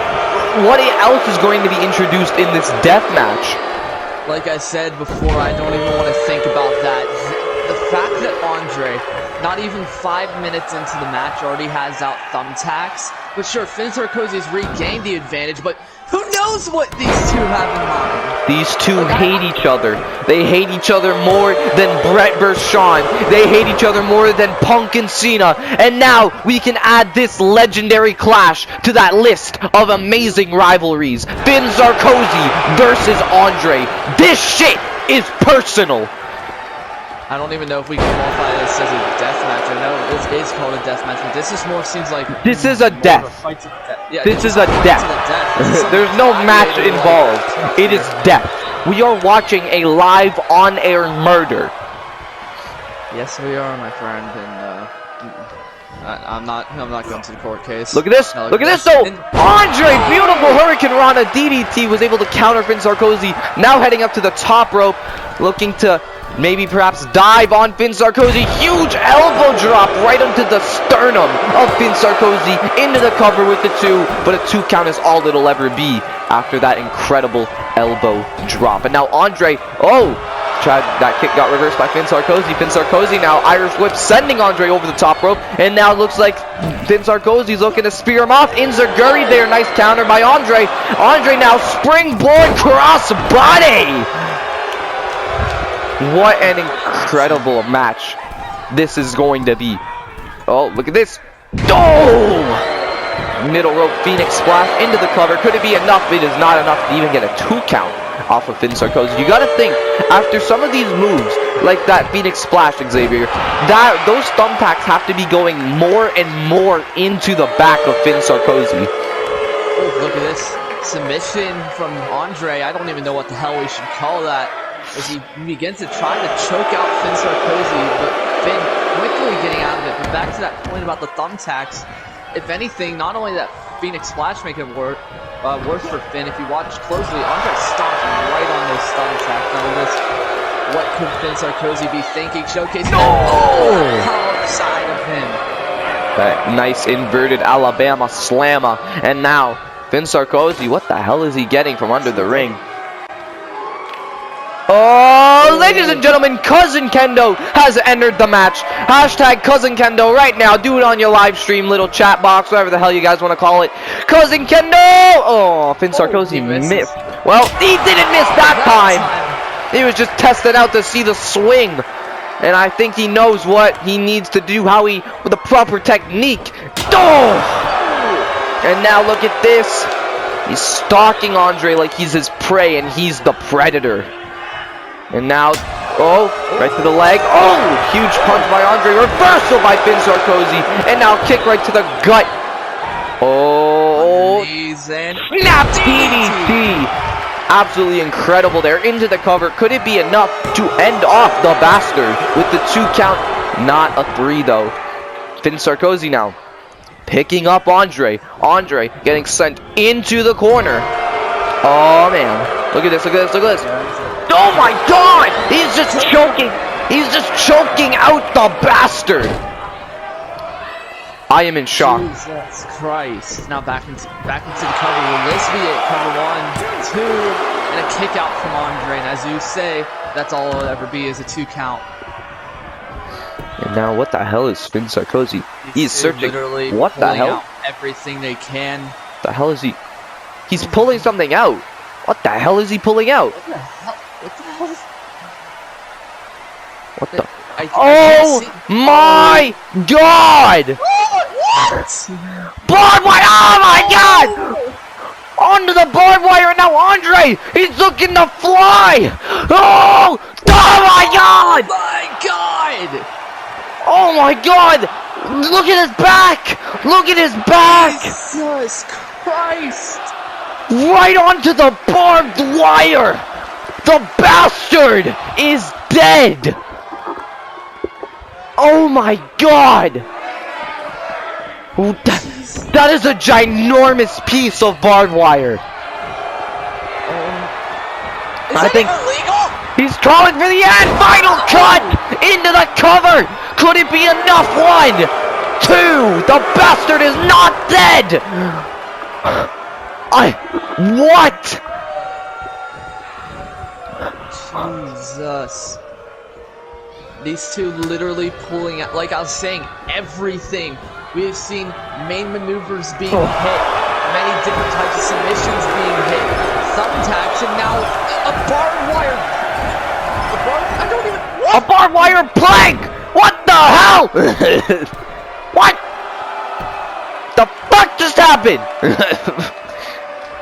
Speaker 1: What else is going to be introduced in this death match?
Speaker 2: Like I said before, I don't even want to think about that. The fact that Andre, not even 5 minutes into the match, already has out thumbtacks. But sure, Finn Sarkozi's regained the advantage, but who knows what these two have in mind?
Speaker 1: These two hate each other. They hate each other more than Brett vs. Shawn. They hate each other more than Punk and Cena. And now we can add this legendary clash to that list of amazing rivalries. Finn Sarkozi versus Andre. This shit is personal.
Speaker 2: I don't even know if we can qualify this as a death match. I know it is called a death match, but this just more seems like...
Speaker 1: This is a death.
Speaker 2: Yeah,
Speaker 1: this is a death. There's no match involved. It is death. We are watching a live on-air murder.
Speaker 2: Yes, we are, my friend. And I'm not going to the court case.
Speaker 1: Look at this.
Speaker 2: No,
Speaker 1: Look at this, though. Andre, beautiful Hurricane Rana DDT, was able to counter Finn Sarkozi. Now heading up to the top rope, looking to maybe perhaps dive on Finn Sarkozi. Huge elbow drop right onto the sternum of Finn Sarkozi into the cover with the 2. But a 2 count is all it'll ever be after that incredible elbow drop. And now Andre, that kick got reversed by Finn Sarkozi. Finn Sarkozi now Irish whip, sending Andre over the top rope. And now it looks like Finn Sarkozi's looking to spear him off. Inzaguri there, nice counter by Andre. Andre now springboard cross body. What an incredible match this is going to be. Oh, look at this. Middle rope Phoenix splash into the cover. Could it be enough? It is not enough to even get a 2 count off of Finn Sarkozi. You gotta think, after some of these moves, like that Phoenix splash, Xavier, those thumbtacks have to be going more and more into the back of Finn Sarkozi.
Speaker 2: Oh, look at this submission from Andre. I don't even know what the hell we should call that. As he begins to try to choke out Finn Sarkozi, but Finn quickly getting out of it. But back to that point about the thumbtacks, if anything, not only that Phoenix splash make it worse for Finn, if you watch closely, Andre stomped right on those thumbtacks. Now this, what could Finn Sarkozi be thinking? Showcasing outside of him.
Speaker 1: That nice inverted Alabama slammer. And now, Finn Sarkozi, what the hell is he getting from under the ring? Oh, ladies and gentlemen, Cousin Kendo has entered the match. Hashtag Cousin Kendo right now. Do it on your live stream, little chat box, whatever the hell you guys want to call it. Cousin Kendo! Oh, Finn Sarkozi missed. Well, he didn't miss that time. He was just testing out to see the swing. And I think he knows what he needs to do, with the proper technique. Oh! And now look at this. He's stalking Andre like he's his prey and he's the predator. And now, right to the leg. Oh, huge punch by Andre. Reversal by Finn Sarkozi. And now kick right to the gut. Oh, snap DDT. Absolutely incredible there. Into the cover. Could it be enough to end off the bastard with the 2 count? Not a 3, though. Finn Sarkozi now picking up Andre. Andre getting sent into the corner. Oh, man. Look at this, look at this, look at this. Oh my God! He's just choking. He's just choking out the bastard. I am in shock.
Speaker 2: Jesus Christ! Now back into the cover. Will this be it? Cover 1, 2, and a kick out from Andre. And as you say, that's all it'll ever be is a 2 count.
Speaker 1: And now, what the hell is Finn Sarkozi? He's searching. What the hell?
Speaker 2: Out everything they can.
Speaker 1: The hell is he? He's pulling something out. What the hell is he pulling out?
Speaker 2: What the hell? What the hell is...
Speaker 1: What the... Oh my God!
Speaker 2: What?
Speaker 1: Barbed wire! Oh my God! Onto the barbed wire, and now Andre! He's looking to fly! Oh! Oh my God!
Speaker 2: Oh my God!
Speaker 1: Oh my God! Look at his back! Look at his back!
Speaker 2: Jesus Christ!
Speaker 1: Right onto the barbed wire! The bastard is dead! Oh my God! That is a ginormous piece of barbed wire.
Speaker 2: I think illegal?
Speaker 1: He's calling for the end. Final cut into the cover. Could it be enough? 1, 2. The bastard is not dead. What?
Speaker 2: Jesus. These two literally pulling out, like I was saying, everything. We have seen main maneuvers being hit, many different types of submissions being hit, thumbtacks, and now a barbed wire.
Speaker 1: A barbed wire plank! What the hell? What? The fuck just happened?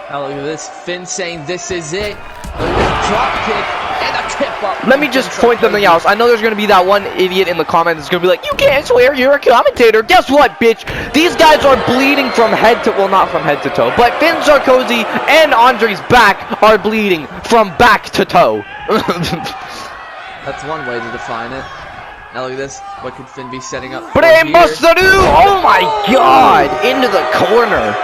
Speaker 2: Now look at this, Finn saying this is it. Look at this drop kick and a tip up.
Speaker 1: Let me just point something else. I know there's going to be that one idiot in the comments that's going to be like, you can't swear, you're a commentator. Guess what, bitch? These guys are bleeding from head to, well, not from head to toe, but Finn Sarkozi and Andre's back are bleeding from back to toe.
Speaker 2: That's one way to define it. Now look at this. What could Finn be setting up?
Speaker 1: Brain Buster! Oh my God! Into the corner.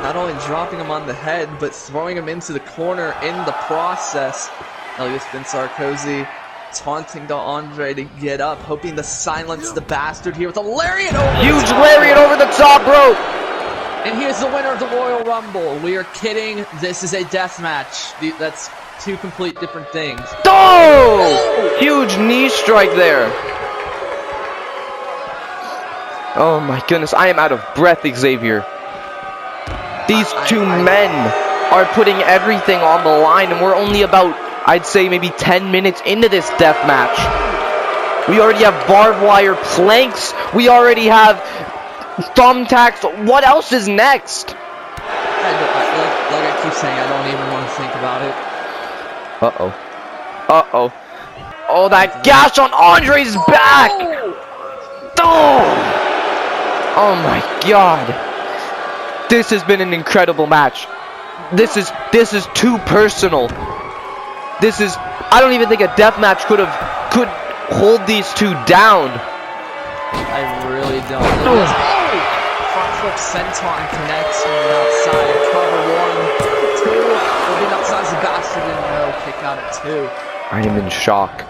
Speaker 2: Not only dropping him on the head, but throwing him into the corner in the process. Now look at this. Finn Sarkozi taunting to Andre to get up, hoping to silence the bastard here with a lariat over
Speaker 1: Huge lariat over the top rope.
Speaker 2: And here's the winner of the Royal Rumble. We are kidding. This is a death match. That's two complete different things.
Speaker 1: Oh! Huge knee strike there. Oh my goodness, I am out of breath, Xavier. These two men are putting everything on the line, and we're only about, I'd say, maybe 10 minutes into this death match. We already have barbed wire planks. We already have thumbtacks. What else is next?
Speaker 2: Like I keep saying, I don't even want to think about it.
Speaker 1: Uh-oh. Uh-oh. Oh, that gash on Andre's back! Oh! Oh my God. This has been an incredible match. This is too personal. I don't even think a death match could hold these two down.
Speaker 2: I really don't. Front flip senton connects from the outside. Cover 1, 2. Moving outside the bastard and no kick out at 2.
Speaker 1: I am in shock.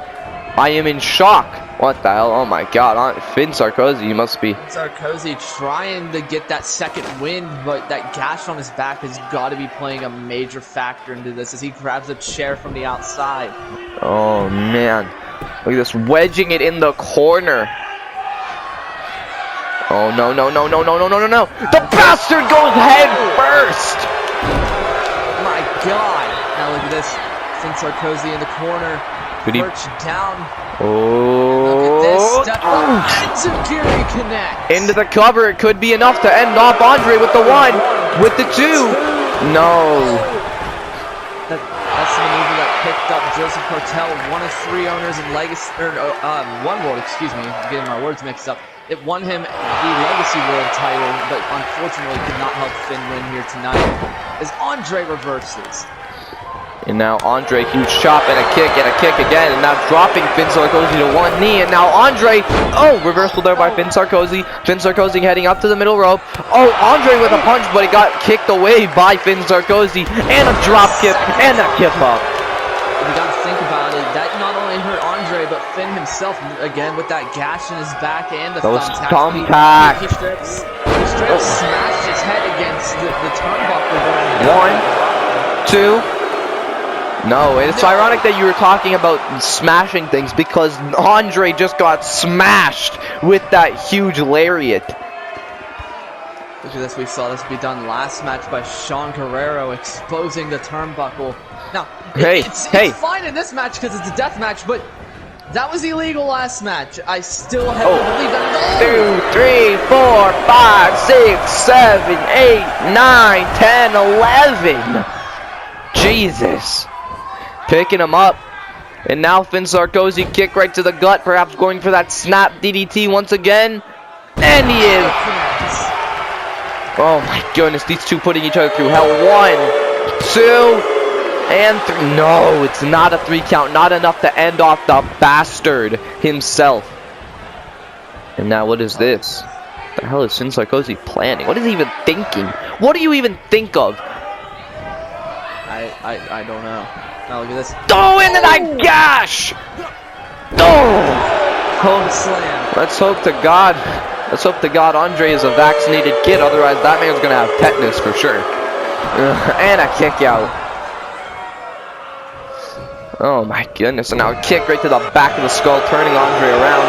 Speaker 1: I am in shock. What the hell? Oh my God. Finn Sarkozi, you must be.
Speaker 2: Sarkozi trying to get that second win, but that gash on his back has got to be playing a major factor into this as he grabs a chair from the outside.
Speaker 1: Oh man. Look at this, wedging it in the corner. Oh no, no, no, no, no, no, no, no, no. The bastard goes head first.
Speaker 2: My God. Now look at this. Finn Sarkozi in the corner. Perch down.
Speaker 1: Oh.
Speaker 2: Look at this. Step up. Enziguri connect.
Speaker 1: Into the cover. It could be enough to end off Andre with the 1. With the 2. No.
Speaker 2: That's the maneuver that picked up Joseph Cartel, one of 3 owners in Legacy, One World, excuse me, I'm getting my words mixed up. It won him the Legacy World title, but unfortunately could not help Finn win here tonight, as Andre reverses.
Speaker 1: And now Andre, huge chop and a kick again, and now dropping Finn Sarkozi to 1 knee, and now Andre, reversal there by Finn Sarkozi. Finn Sarkozi heading up to the middle rope. Oh, Andre with a punch, but it got kicked away by Finn Sarkozi, and a drop kick, and a kip up.
Speaker 2: You gotta think about it, that not only hurt Andre, but Finn himself, again, with that gash in his back and the thumbtack. He strips, smashed his head against the turnbuckle.
Speaker 1: 1, 2. No, and it's ironic that you were talking about smashing things because Andre just got smashed with that huge lariat.
Speaker 2: Look at this, we saw this be done last match by Shawn Gurrerro exposing the turnbuckle. Now, it's fine in this match because it's a death match, but that was illegal last match. I still have to believe that.
Speaker 1: 2, 3, 4, 5, 6, 7, 8, 9, 10, 11. Jesus. Picking him up. And now Finn Sarkozi kick right to the gut, perhaps going for that snap DDT once again. And he is. Oh my goodness, these two putting each other through hell. 1, 2, and 3. No, it's not a 3 count. Not enough to end off the bastard himself. And now what is this? What the hell is Finn Sarkozi planning? What is he even thinking? What do you even think of?
Speaker 2: I don't know. Now look at this.
Speaker 1: Go into that gash!
Speaker 2: Home slam.
Speaker 1: Let's hope to God. Let's hope to God Andre is a vaccinated kid. Otherwise, that man's gonna have tetanus for sure. And a kick out. Oh my goodness! And now a kick right to the back of the skull, turning Andre around.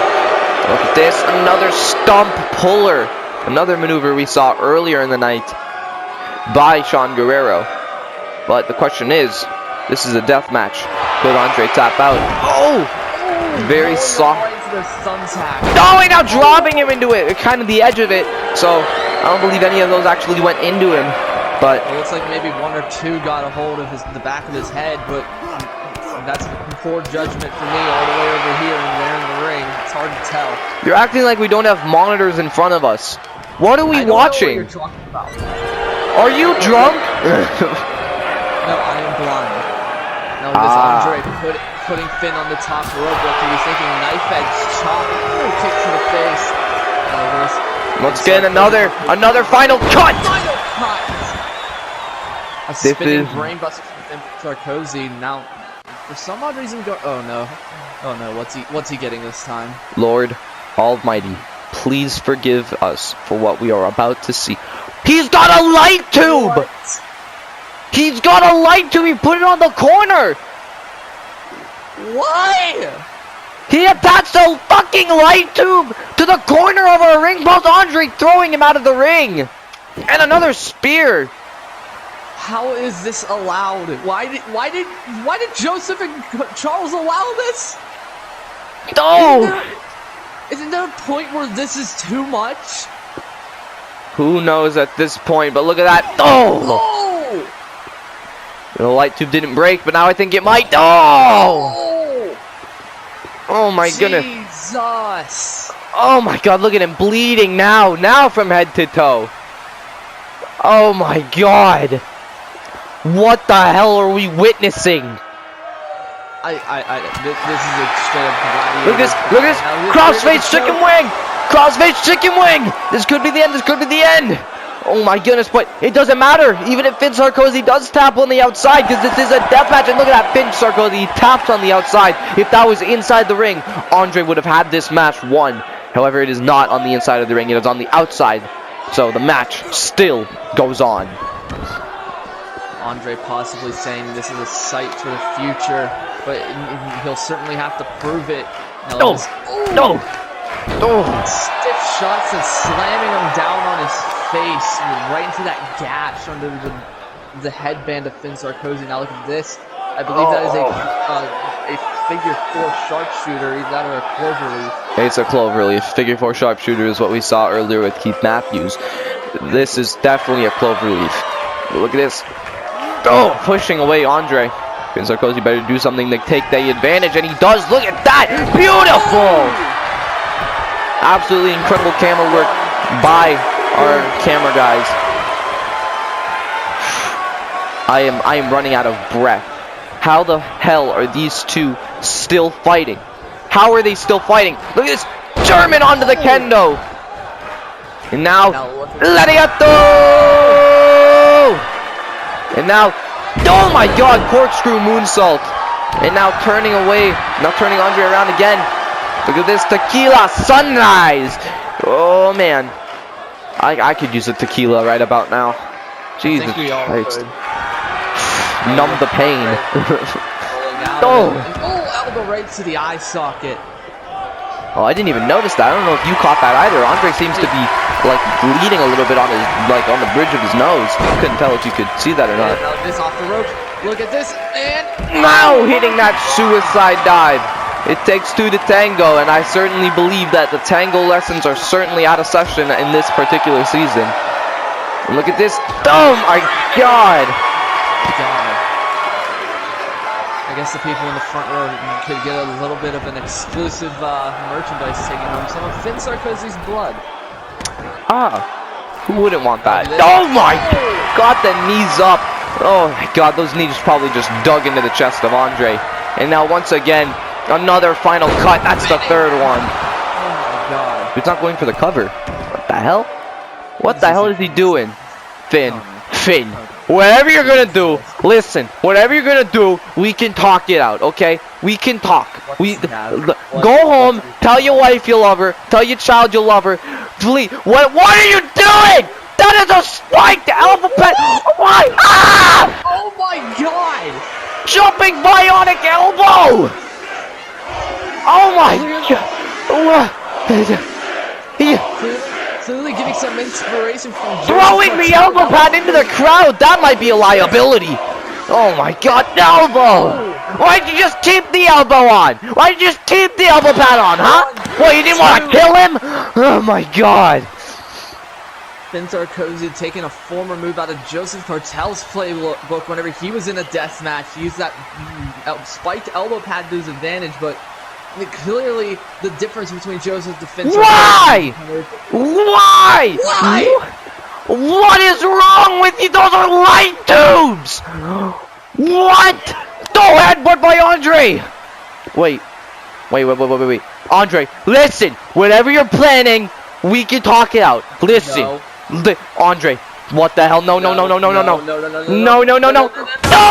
Speaker 1: Look at this. Another stump puller. Another maneuver we saw earlier in the night by Shawn Gurrerro. But the question is, this is a death match. Could Andre tap out? Oh! Very soft. Oh, and now dropping him into it. Kind of the edge of it. So, I don't believe any of those actually went into him. But
Speaker 2: it looks like maybe 1 or 2 got a hold of the back of his head. But that's poor judgment for me all the way over here and there in the ring. It's hard to tell.
Speaker 1: You're acting like we don't have monitors in front of us. What are we watching?
Speaker 2: I don't know what you're talking about.
Speaker 1: Are you drunk?
Speaker 2: No, I am blind. Now this Andre putting Finn on the top rope. What he was thinking, knife edge chop, kick to the face.
Speaker 1: Once again, another final cut.
Speaker 2: Final cut. A spinning brainbuster from Sarkozi. Now, for some odd reason, oh no, what's he getting this time?
Speaker 1: Lord Almighty, please forgive us for what we are about to see. He's got a light tube.
Speaker 2: What?
Speaker 1: He's got a light tube. He put it on the corner.
Speaker 2: Why?
Speaker 1: He attached a fucking light tube to the corner of our ring post. Andre throwing him out of the ring. And another spear.
Speaker 2: How is this allowed? Why did Joseph and Charles allow this?
Speaker 1: Oh!
Speaker 2: Isn't there a point where this is too much?
Speaker 1: Who knows at this point, but look at that. Oh! The light tube didn't break, but now I think it might. Oh! Oh my goodness.
Speaker 2: Jesus!
Speaker 1: Oh my god, look at him bleeding now from head to toe. Oh my god. What the hell are we witnessing?
Speaker 2: This is a straight up gladiator.
Speaker 1: Look at this, crossface chicken wing! Crossface chicken wing! This could be the end, Oh my goodness, but it doesn't matter. Even if Finn Sarkozi does tap on the outside, because this is a death match, and look at that, Finn Sarkozi, he taps on the outside. If that was inside the ring, Andre would have had this match won. However, it is not on the inside of the ring, it is on the outside. So the match still goes on.
Speaker 2: Andre possibly saying this is a sight for the future, but he'll certainly have to prove it.
Speaker 1: No!
Speaker 2: Stiff shots and slamming him down on his face, right into that gash under the headband of Finn Sarkozi. Now look at this. I believe that is a figure 4 sharpshooter, either that or a cloverleaf.
Speaker 1: It's a cloverleaf. Figure 4 sharpshooter is what we saw earlier with Keith Matthews. This is definitely a cloverleaf. Look at this. Oh, pushing away Andre. Finn Sarkozi better do something to take the advantage, and he does. Look at that. Beautiful. Absolutely incredible camera work by our camera guys. I am running out of breath. How the hell are these two still fighting? How are they still fighting? Look at this German onto the kendo. And now, Lariato! And now, oh my god, corkscrew moonsault. And now turning away, now turning Andre around again. Look at this tequila sunrise. Oh man, I could use a tequila right about now. Jesus Christ. Numb the pain.
Speaker 2: Oh, elbow right to the eye socket.
Speaker 1: Oh, I didn't even notice that. I don't know if you caught that either. Andre seems to be like bleeding a little bit on his, like on the bridge of his nose. I couldn't tell if you could see that or not.
Speaker 2: Now this off the rope. Look at this, and
Speaker 1: now hitting that suicide dive. It takes two to tango, and I certainly believe that the tango lessons are certainly out of session in this particular season. And look at this. Oh my god.
Speaker 2: I guess the people in the front row could get a little bit of an exclusive merchandise taking home some of Finn Sarkozi's blood.
Speaker 1: Ah, who wouldn't want that? Oh my god, the knees up. Oh my god, those knees probably just dug into the chest of Andre. And now once again, another final cut. That's the third one.
Speaker 2: Oh my god.
Speaker 1: He's not going for the cover. What the hell? What the hell is he doing? Finn. Whatever you're gonna do, listen, whatever you're gonna do, we can talk it out, okay? We can talk. Go home, tell your wife you love her, tell your child you love her. Please, what are you doing? That is a spike, the elbow pad. Why? Ah!
Speaker 2: Oh my god!
Speaker 1: Jumping bionic elbow! Oh my god!
Speaker 2: Clearly getting some inspiration from
Speaker 1: throwing the elbow pad into the crowd. That might be a liability. Oh my god, elbow! Why'd you just keep the elbow on? Why'd you just keep the elbow pad on, huh? Well, you didn't want to kill him? Oh my god.
Speaker 2: Finn Sarkozi taking a former move out of Joseph Cartel's playbook whenever he was in a death match. He used that spiked elbow pad to his advantage, but clearly the difference between Joseph and Finn
Speaker 1: Why? Why? What is wrong with you? Those are light tubes! What? No headbutt by Andre! Wait. Andre, listen. Whatever you're planning, we can talk it out. Listen.
Speaker 2: No.
Speaker 1: Andre, what the hell? No.
Speaker 2: No.
Speaker 1: Oh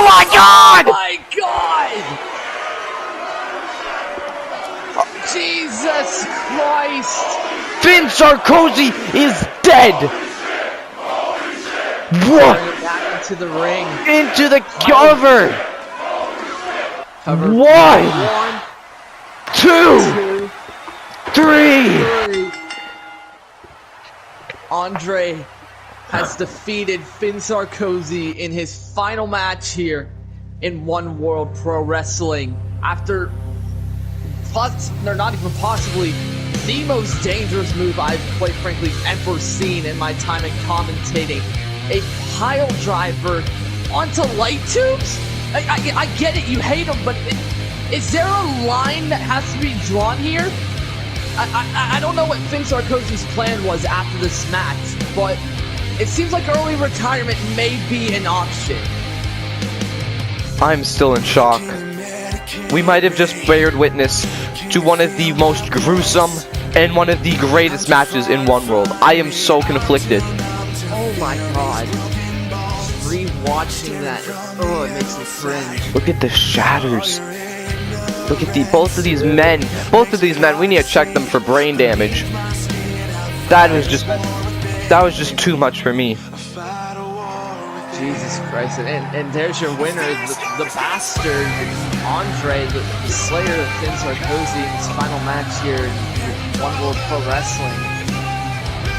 Speaker 1: my God!
Speaker 2: Oh my God! Jesus Christ!
Speaker 1: Finn Sarkozi is dead! What?
Speaker 2: Bring it back into the ring.
Speaker 1: Into the cover!
Speaker 2: Cover.
Speaker 1: 1, 2, 3!
Speaker 2: Andre has defeated Finn Sarkozi in his final match here in One World Pro Wrestling after, they're not even possibly, the most dangerous move I've quite frankly ever seen in my time in commentating. A pile driver onto light tubes? I get it, you hate them, but is there a line that has to be drawn here? I don't know what Finn Sarkozi's plan was after this match, but it seems like early retirement may be an option.
Speaker 1: I'm still in shock. We might have just bared witness to one of the most gruesome and one of the greatest matches in One World. I am so conflicted.
Speaker 2: Oh my God. Rewatching that, oh, it makes me cringe.
Speaker 1: Look at the shatters. Look at both of these men. We need to check them for brain damage. That was just too much for me.
Speaker 2: Jesus Christ, and there's your winner, the bastard, Andre, the slayer of Finn Sarkozi in his final match here in One World Pro Wrestling.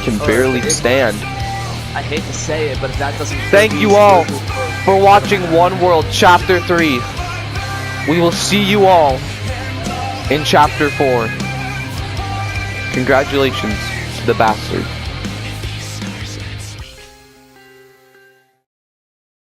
Speaker 1: Can barely stand.
Speaker 2: I hate to say it, but if that doesn't...
Speaker 1: Thank you all for watching One World Chapter 3. We will see you all in Chapter 4. Congratulations to the bastard.